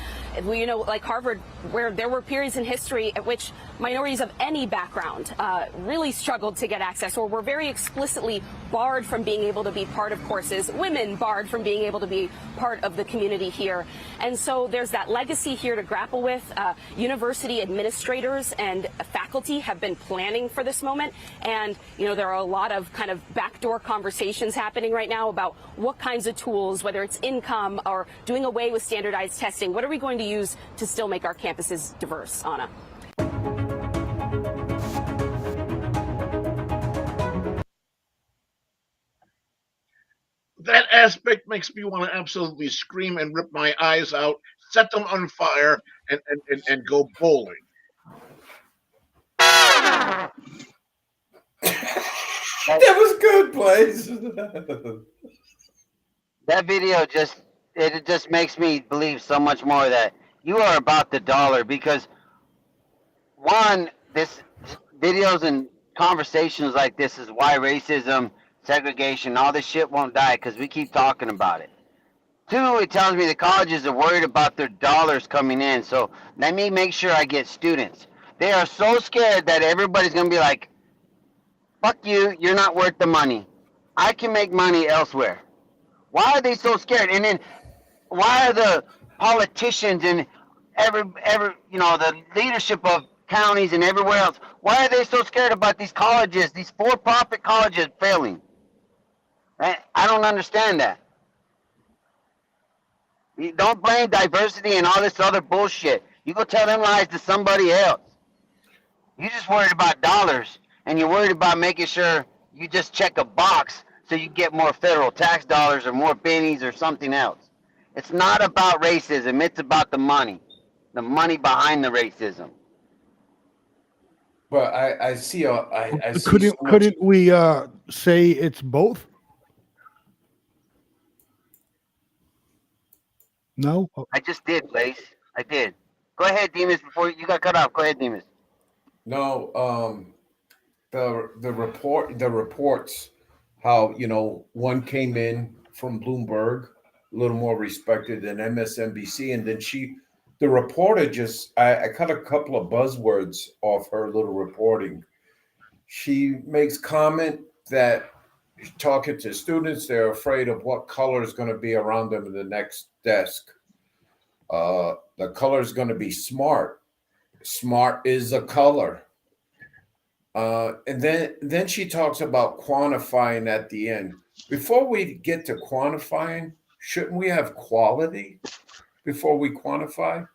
You know, like Harvard, where there were periods in history at which minorities of any background really struggled to get access or were very explicitly barred from being able to be part of courses, women barred from being able to be part of the community here. And so there's that legacy here to grapple with. University administrators and faculty have been planning for this moment. And, you know, there are a lot of kind of backdoor conversations happening right now about what kinds of tools, whether it's income or doing away with standardized testing, what are we going to use to still make our campuses diverse, Anna? That aspect makes me want to absolutely scream and rip my eyes out, set them on fire, and go bowling. That was good, Blaze. That video just makes me believe so much more that you are about the dollar, because one, this videos and conversations like this is why racism, segregation, all this shit won't die, because we keep talking about it. Two, it tells me the colleges are worried about their dollars coming in, so let me make sure I get students. They are so scared that everybody's going to be like, fuck you, you're not worth the money. I can make money elsewhere. Why are they so scared? And then why are the politicians and every you know, the leadership of counties and everywhere else, why are they so scared about these colleges, these for-profit colleges failing? I don't understand that. You don't blame diversity and all this other bullshit. You go tell them lies to somebody else. You're just worried about dollars, and you're worried about making sure you just check a box so you get more federal tax dollars or more pennies or something else. It's not about racism. It's about the money behind the racism. But I see. I see Couldn't we say it's both? No. I just did, Blaze. I did. Go ahead, Demas. Before you got cut off, go ahead, Demas. No. The reports, how, you know, one came in from Bloomberg, a little more respected than MSNBC, and then the reporter just, I cut a couple of buzzwords off her little reporting. She makes comment that talking to students, they're afraid of what color is going to be around them in the next desk. The color is going to be smart. Smart is a color. And then she talks about quantifying at the end. Before we get to quantifying, shouldn't we have quality before we quantify?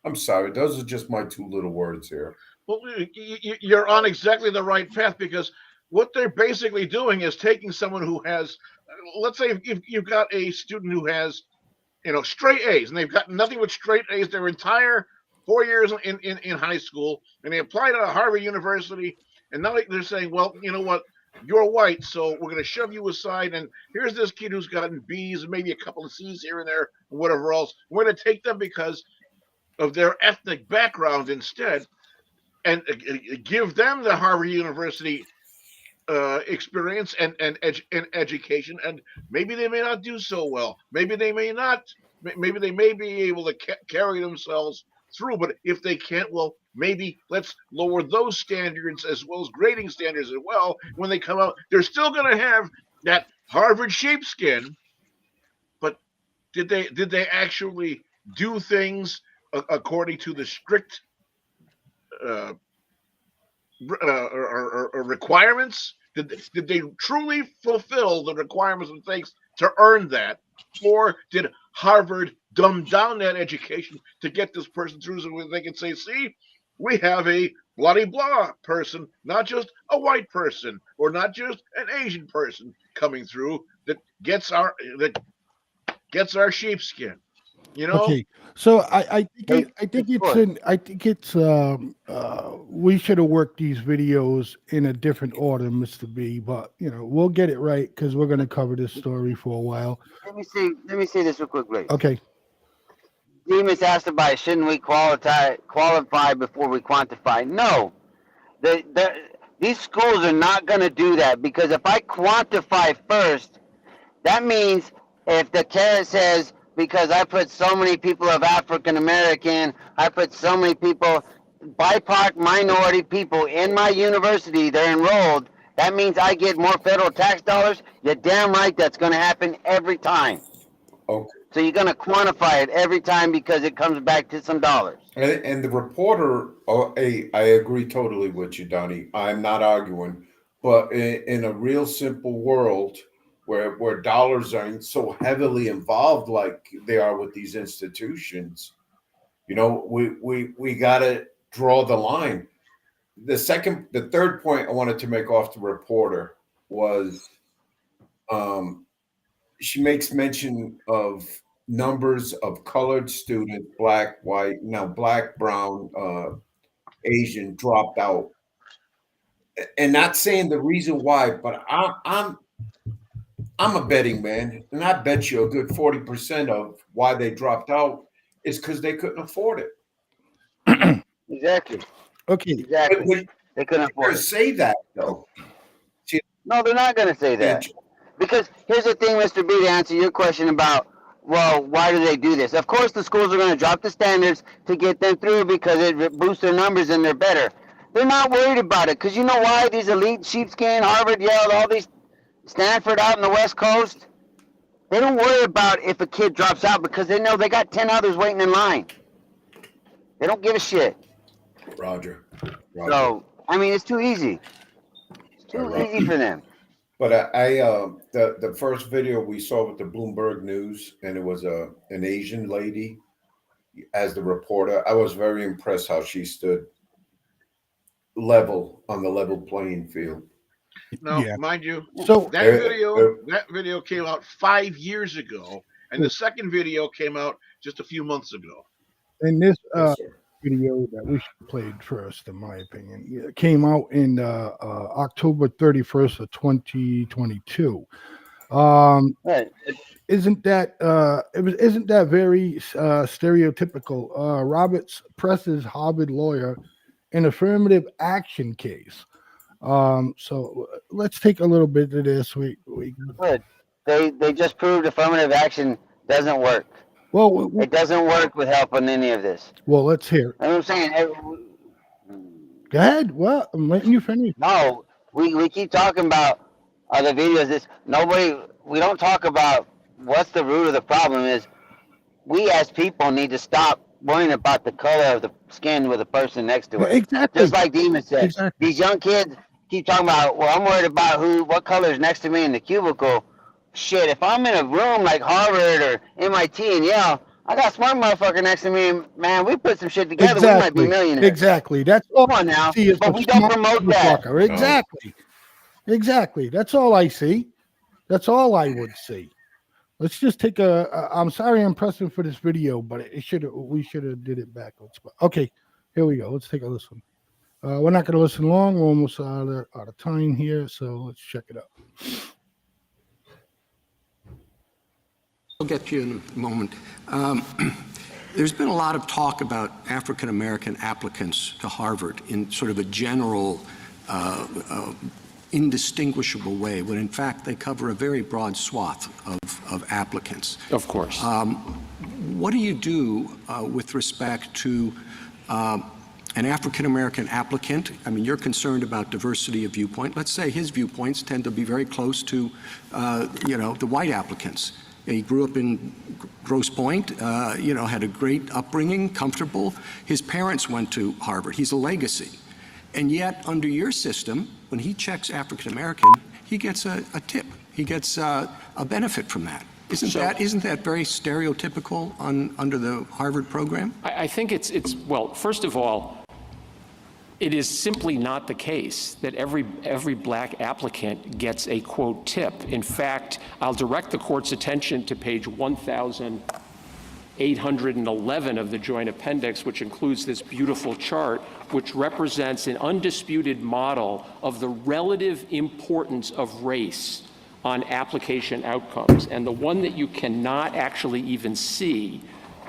I'm sorry, those are just my two little words here. Well, you're on exactly the right path, because what they're basically doing is taking someone who has, let's say if you've got a student who has, you know, straight A's, and they've got nothing but straight A's their entire 4 years in high school, and they apply to Harvard University, and now they're saying, well, you know what, you're white, so we're going to shove you aside, and here's this kid who's gotten B's and maybe a couple of C's here and there, and whatever else. We're going to take them because of their ethnic background instead, and give them the Harvard University experience and education, and maybe they may not do so well. Maybe they may not. Maybe they may be able to carry themselves through. But if they can't, well, maybe let's lower those standards as well as grading standards as well. When they come out, they're still going to have that Harvard sheepskin. But did they actually do things according to the strict requirements? Did they truly fulfill the requirements it takes to earn that, or did Harvard dumb down that education to get this person through so they can say, "See, we have a bloody blah person, not just a white person or not just an Asian person coming through that gets our sheepskin. You know? Okay, so I think we should have worked these videos in a different order, Mr. B. But we'll get it right because we're going to cover this story for a while. Let me say this real quick, Blaze. Okay. Demas asked about shouldn't we qualify before we quantify? No, these schools are not going to do that, because if I quantify first, that means if the carrot says, because I put so many people of African American, I put so many people, BIPOC minority people in my university, they're enrolled, that means I get more federal tax dollars. You're damn right that's going to happen every time. Okay. So you're going to quantify it every time because it comes back to some dollars. And the reporter, I agree totally with you, Donnie. I'm not arguing. But in a real simple world where dollars aren't so heavily involved like they are with these institutions, we got to draw the line. The third point I wanted to make off the reporter was she makes mention of numbers of colored students, black, white, black, brown, Asian dropped out, and not saying the reason why, but I'm a betting man, and I bet you a good 40% of why they dropped out is because they couldn't afford it. Exactly. Okay. Exactly. They couldn't afford it. Say that though. No, they're not going to say that. Because here's the thing, Mr. B, to answer your question about, well, why do they do this? Of course, the schools are going to drop the standards to get them through because it boosts their numbers and they're better. They're not worried about it because you know why? These elite, sheepskin, Harvard, Yale, all these, Stanford out in the West Coast, they don't worry about if a kid drops out because they know they got 10 others waiting in line. They don't give a shit. Roger. So, I mean, it's too easy. It's too easy for them. But the first video we saw with the Bloomberg News, and it was an Asian lady as the reporter. I was very impressed how she stood level on the level playing field. Now, mind you, So that video came out 5 years ago, and the second video came out just a few months ago. And this video that we should play first, in my opinion, came out in October 31st of 2022. Isn't that very stereotypical? Roberts presses Harvard lawyer in affirmative action case. So let's take a little bit of this. Good. They just proved affirmative action doesn't work. Well, it doesn't work with help on any of this. Well, let's hear it. I'm saying. Go ahead. Well, I'm letting you finish. No, we keep talking about the videos. We don't talk about what's the root of the problem is. We as people need to stop worrying about the color of the skin with the person next to it. Exactly. Just like Demon said. Exactly. These young kids keep talking about, well, I'm worried about what color is next to me in the cubicle. Shit, if I'm in a room like Harvard or MIT and Yale, I got a smart motherfucker next to me, man, we put some shit together, we might be millionaires. Exactly. That's all. Come on now. But we don't promote that. Exactly. Exactly. That's all I see. That's all I would see. Let's just take I'm sorry I'm pressing for this video, but we should have did it backwards. But okay, here we go. Let's take a listen. We're not going to listen long. We're almost out of time here, so let's check it out. I'll get to you in a moment. There's been a lot of talk about African American applicants to Harvard in sort of a general, indistinguishable way, when in fact they cover a very broad swath of applicants. Of course. What do you do with respect to an African American applicant? I mean, you're concerned about diversity of viewpoint. Let's say his viewpoints tend to be very close to, the white applicants. He grew up in Grosse Pointe, had a great upbringing, comfortable. His parents went to Harvard. He's a legacy. And yet, under your system, when he checks African American, he gets a tip. He gets a benefit from that. Isn't that very stereotypical under the Harvard program? I think it's well, first of all, It is simply not the case that every black applicant gets a, quote, tip. In fact, I'll direct the court's attention to page 1,811 of the joint appendix, which includes this beautiful chart, which represents an undisputed model of the relative importance of race on application outcomes. And the one that you cannot actually even see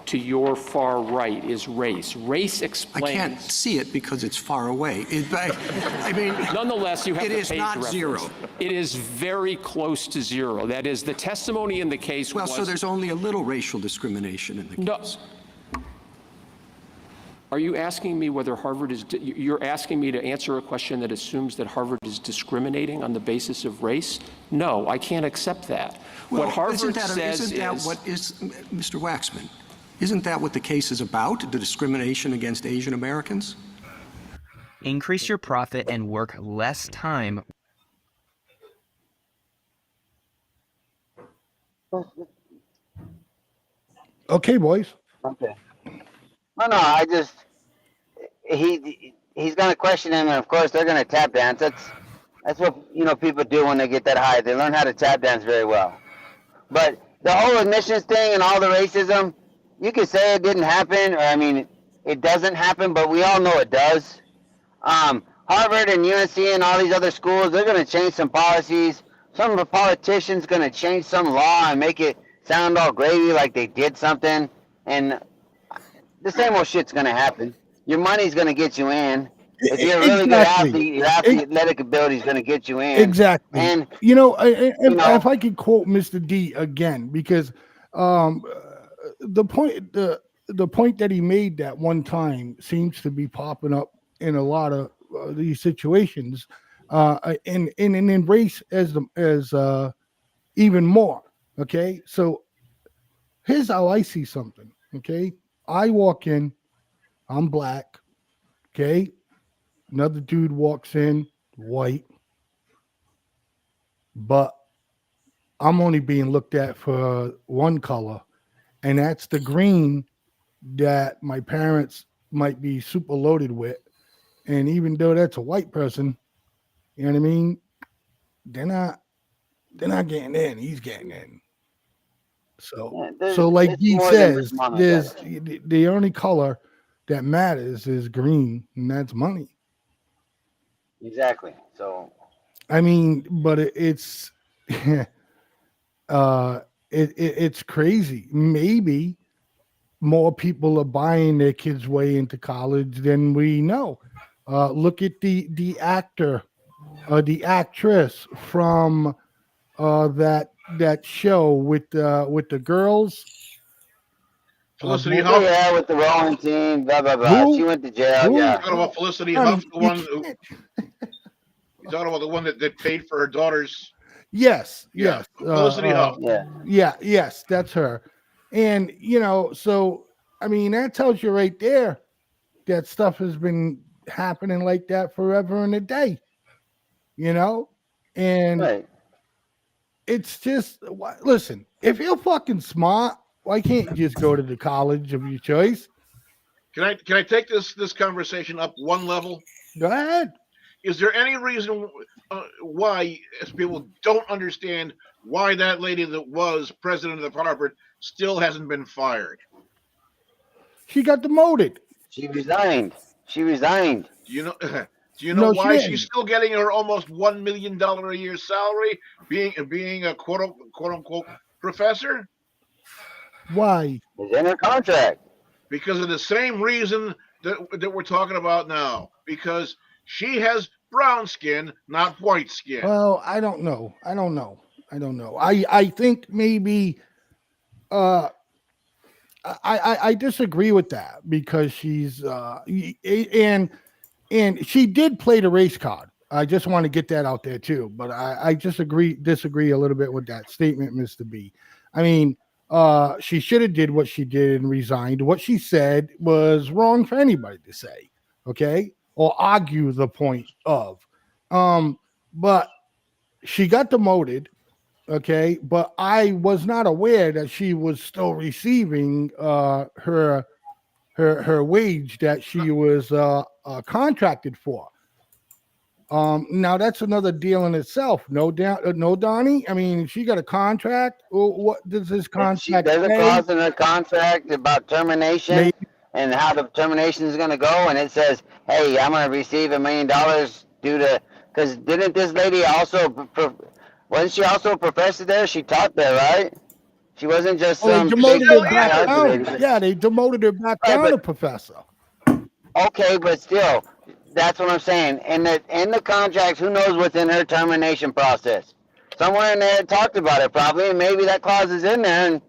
to your far right is race. Race explains. I can't see it because it's far away. I mean, nonetheless, you have it the is page not reference. zero. It is very close to zero. That is, the testimony in the case Well, was. so there's only a little racial discrimination in the case. Are you asking me whether Harvard is, you're asking me to answer a question that assumes that Harvard is discriminating on the basis of race? No, I can't accept that. Well, what Harvard isn't that is, what is, Mr. Waxman, isn't that what the case is about, the discrimination against Asian Americans? Increase your profit and work less time. Okay, boys. Okay. No, I just he's gonna question him, and of course they're gonna tap dance. That's what people do when they get that high. They learn how to tap dance very well. But the whole admissions thing and all the racism, you could say it didn't happen, or I mean, it doesn't happen, but we all know it does. Harvard and UNC and all these other schools, they're gonna change some policies. Some of the politicians gonna change some law and make it sound all gravy like they did something, and the same old shit's gonna happen. Your money's gonna get you in. If you're a really good athlete, your athletic ability is gonna get you in. Exactly. And if I could quote Mr. D again, because the point that he made that one time seems to be popping up in a lot of these situations, and embrace as even more. Okay, so here's how I see something. Okay, I walk in, I'm black. Okay, another dude walks in, white, but I'm only being looked at for one color, and that's the green that my parents might be super loaded with. And even though that's a white person, you know what I mean? They're not getting in. He's getting in. So, like he says, there's the only color that matters is green, and that's money. Exactly. So, I mean, but it's it's crazy. Maybe more people are buying their kids' way into college than we know. Look at the actor, the actress from that show with the girls. Felicity Huff. Yeah, with the rowing team, blah blah blah. She went to jail. You're Yeah. talking about Felicity Huff, the one who. You're talking about the one that paid for her daughter's. Yes. Felicity Huff. Yes, that's her. And so I mean, that tells you right there that stuff has been happening like that forever and a day. And right. It's just, listen, if you're fucking smart, why can't you just go to the college of your choice? Can I take this conversation up one level? Go ahead. Is there any reason why people don't understand why that lady that was president of Harvard still hasn't been fired? She got demoted. She resigned. Do you know why she's still getting her almost $1 million a year salary, being a quote unquote professor? Why? It's in her contract. Because of the same reason that we're talking about now. Because she has brown skin, not white skin. Well, I don't know. I think maybe I disagree with that, because she's and she did play the race card. I just want to get that out there too. But I disagree a little bit with that statement, Mr. B. I mean, she should have did what she did and resigned. What she said was wrong for anybody to say, okay, or argue the point of. But she got demoted, okay. But I was not aware that she was still receiving her wage that she was contracted for. Now that's another deal in itself. No doubt, no, Donnie. I mean, she got a contract. Well, what does this contract There's a say? clause in her contract about termination Maybe. and how the termination is going to go, and it says, "Hey, I'm going to receive $1 million due to." Because didn't this lady also? Wasn't she also a professor there? She taught there, right? She wasn't just Oh, they some demoted big her back house down. lady. Yeah, they demoted her back Right, down to but professor. okay, but still, that's what I'm saying. In the contracts, who knows what's in her termination process? Somewhere in there it talked about it probably, and maybe that clause is in there. And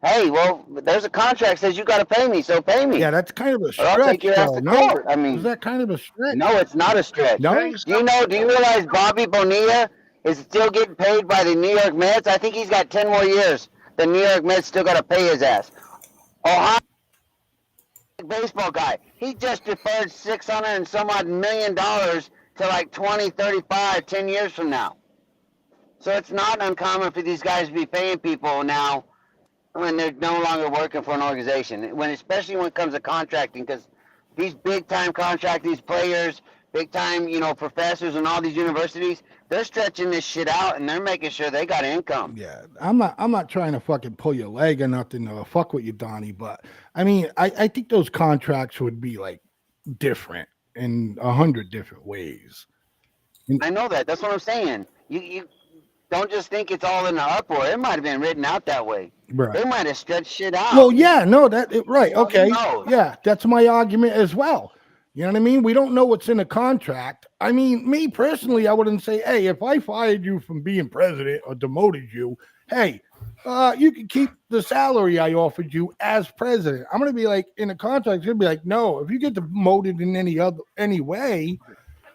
hey, well, there's a contract that says you got to pay me, so pay me. Yeah, that's kind of a Or I'll take stretch, your ass though. to No, court. I is mean, that kind of a stretch? no, it's not a stretch. No. Do you realize Bobby Bonilla is still getting paid by the New York Mets? I think he's got 10 more years. The New York Mets still got to pay his ass. Ohio baseball guy, he just deferred $600 and some odd million to like 20, 35, 10 years from now. So it's not uncommon for these guys to be paying people now when they're no longer working for an organization. Especially when it comes to contracting, because these big time contracting, these players, big time, professors and all these universities, they're stretching this shit out and they're making sure they got income. Yeah, I'm not trying to fucking pull your leg or nothing or fuck with you, Donnie, but I mean, I think those contracts would be like different in 100 different ways. I know that. That's what I'm saying. You don't just think it's all in the uproar. It might have been written out that way. Right. They might have stretched shit out. Well, yeah, no, right. Well, Okay. who knows? Yeah, that's my argument as well. You know what I mean? We don't know what's in a contract. I mean, me personally, I wouldn't say, hey, if I fired you from being president or demoted you, hey, you can keep the salary I offered you as president. I'm going to be like, in the contract, it's going to be like, no, if you get demoted in any way,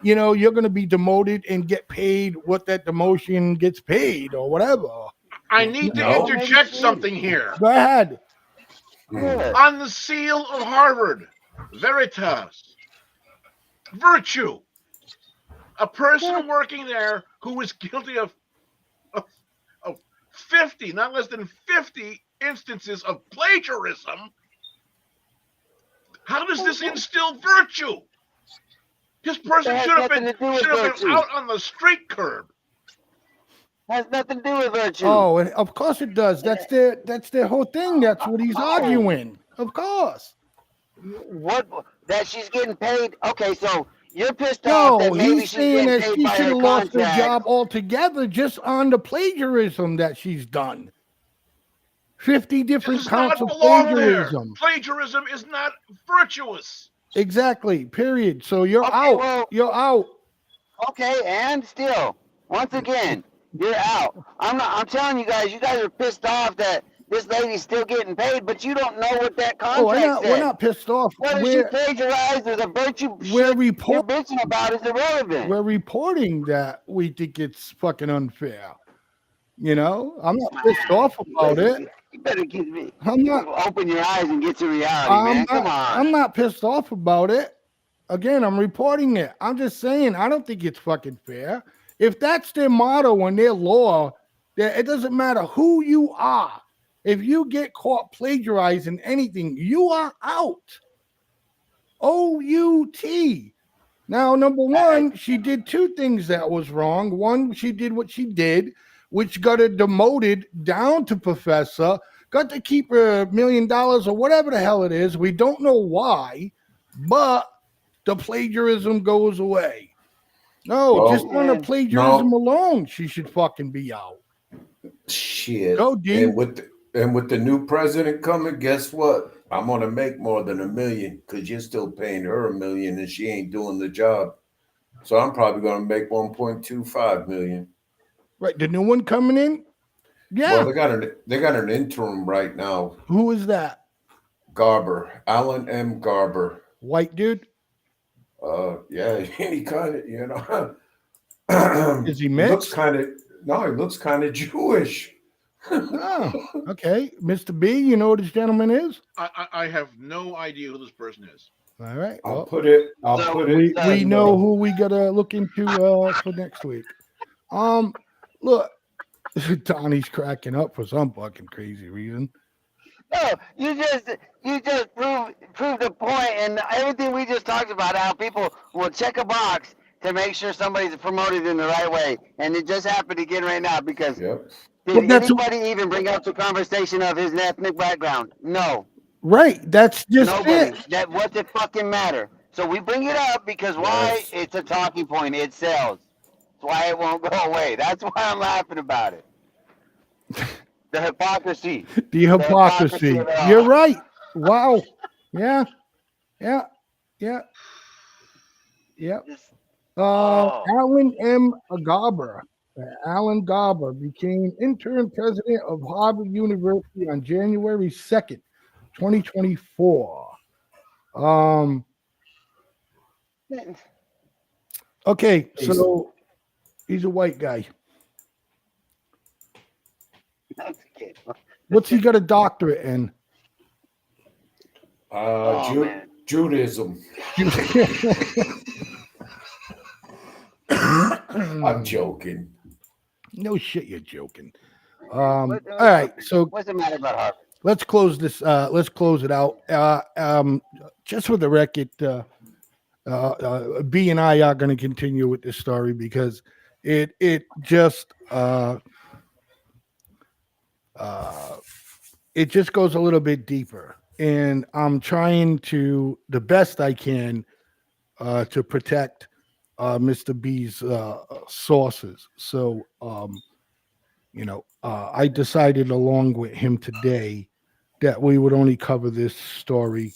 you're going to be demoted and get paid what that demotion gets paid or whatever. I need to interject something here. Go ahead. On the seal of Harvard, Veritas, virtue. A person working there who was guilty of 50, not less than 50 instances of plagiarism. How does this instill virtue? This person should have been out on the street curb. Has nothing to do with virtue. Oh, and of course it does. That's their whole thing. That's what he's arguing. Of course. What? That she's getting paid? Okay, so you're pissed off that maybe he's saying that she should have lost her contract. job altogether just on the plagiarism that she's done. 50 different counts of plagiarism. Plagiarism is not virtuous. Exactly. Period. So you're out. Well, you're out. Okay, and still, once again, you're out. I'm telling you guys are pissed off that this lady's still getting paid, but you don't know what that contract says. We're not pissed off. Whether she plagiarized or the virtue you're bitching about is irrelevant. We're reporting that we think it's fucking unfair. I'm not pissed off about it. You better give me. I'm not. Open your eyes and get to reality, man. Come on. I'm not pissed off about it. Again, I'm reporting it. I'm just saying I don't think it's fucking fair. If that's their motto and their law, that it doesn't matter who you are. If you get caught plagiarizing anything, you are out. O-U-T. Now, number one, she did two things that was wrong. One, she did what she did, which got her demoted down to professor, got to keep her $1 million or whatever the hell it is. We don't know why, but the plagiarism goes away. No, just on the plagiarism alone, she should fucking be out. Shit. Go, D. And with the new president coming, guess what? I'm gonna make more than $1 million because you're still paying her $1 million and she ain't doing the job. So I'm probably gonna make 1.25 million. Right, the new one coming in. Yeah. Well, they got an interim right now. Who is that? Garber, Alan M. Garber. White dude. Yeah, any kind of Is he mixed? He looks kind of Jewish. Oh, okay. Mr. B, you know what this gentleman is? I have no idea who this person is. All right. I'll put it. We know who we gotta look into for next week. Look, Donnie's cracking up for some fucking crazy reason. No, you just proved the point, and everything we just talked about. How people will check a box to make sure somebody's promoted in the right way, and it just happened again right now because Yep. did anybody even bring up the conversation of his ethnic background? No, Right. That's just nobody. it. That what it fucking matter. So we bring it up because why? Yes. It's a talking point. It sells. That's why it won't go away. That's why I'm laughing about it. The hypocrisy. The hypocrisy. of it all. You're right. Wow. Yeah. Yeah. Yeah. Yeah. Alan M. Garber. Alan Garber became interim president of Harvard University on January 2nd, 2024. Okay, so he's a white guy. What's he got a doctorate in? Judaism. I'm joking. No shit, you're joking. All right, so what's the matter about Harvard? Let's close this. Let's close it out. Just for the record, B and I are going to continue with this story because it just goes a little bit deeper, and I'm trying to the best I can to protect Mr. B's sources. So I decided along with him today that we would only cover this story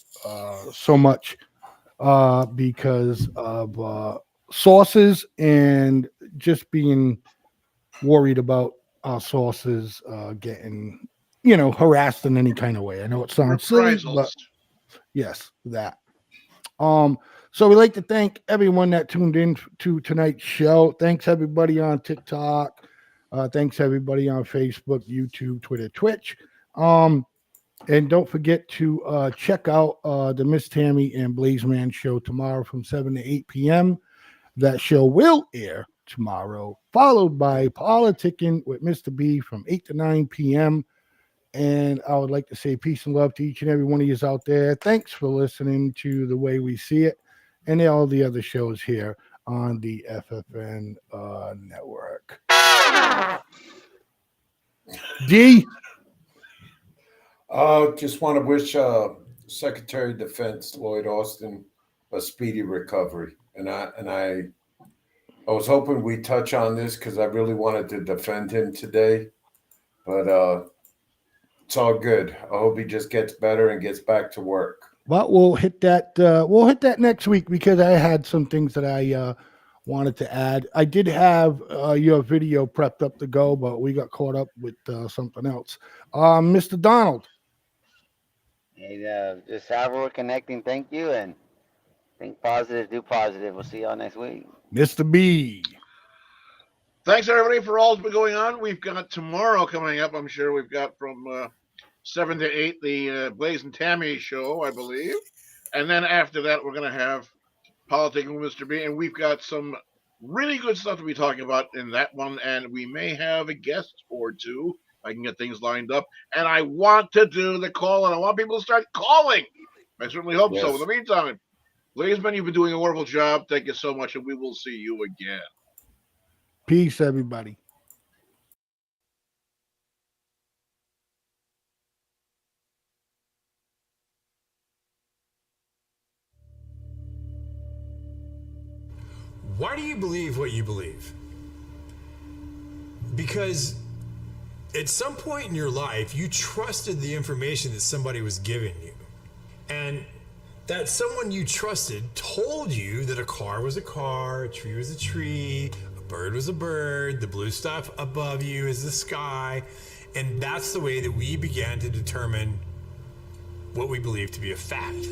so much because of sources and just being worried about our sources getting, harassed in any kind of way. I know it sounds silly, but yes, that. So we'd like to thank everyone that tuned in to tonight's show. Thanks everybody on TikTok. Thanks everybody on Facebook, YouTube, Twitter, Twitch. And don't forget to check out the Miss Tammy and Blaze Man show tomorrow from 7 to 8 p.m. That show will air tomorrow, followed by Politicking with Mr. B from 8 to 9 p.m. And I would like to say peace and love to each and every one of you out there. Thanks for listening to The Way We See It and all the other shows here on the FFN Network. D? Just want to wish Secretary of Defense Lloyd Austin a speedy recovery. And I was hoping we'd touch on this because I really wanted to defend him today. But it's all good. I hope he just gets better and gets back to work. Well, we'll hit that. We'll hit that next week because I had some things that I wanted to add. I did have your video prepped up to go, but we got caught up with something else. Mr. Donald. Hey, just how we're connecting. Thank you, and think positive, do positive. We'll see y'all next week. Mr. B. Thanks everybody for all that's been going on. We've got tomorrow coming up. I'm sure we've got from 7 to 8 the Blaze and Tammy show, I believe, and then after that we're going to have Politicking with Mr. B, and we've got some really good stuff to be talking about in that one, and we may have a guest or two. I can get things lined up, and I want to do the call, and I want people to start calling. I certainly hope so. In the meantime, Blazeman, you've been doing a wonderful job. Thank you so much, and we will see you again. Peace, everybody. Why do you believe what you believe? Because at some point in your life, you trusted the information that somebody was giving you. And that someone you trusted told you that a car was a car, a tree was a tree, a bird was a bird, the blue stuff above you is the sky. And that's the way that we began to determine what we believe to be a fact.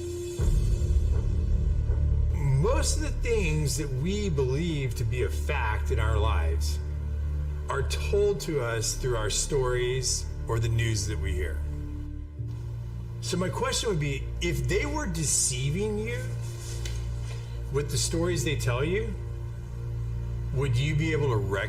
Most of the things that we believe to be a fact in our lives are told to us through our stories or the news that we hear. So my question would be, if they were deceiving you with the stories they tell you, would you be able to recognize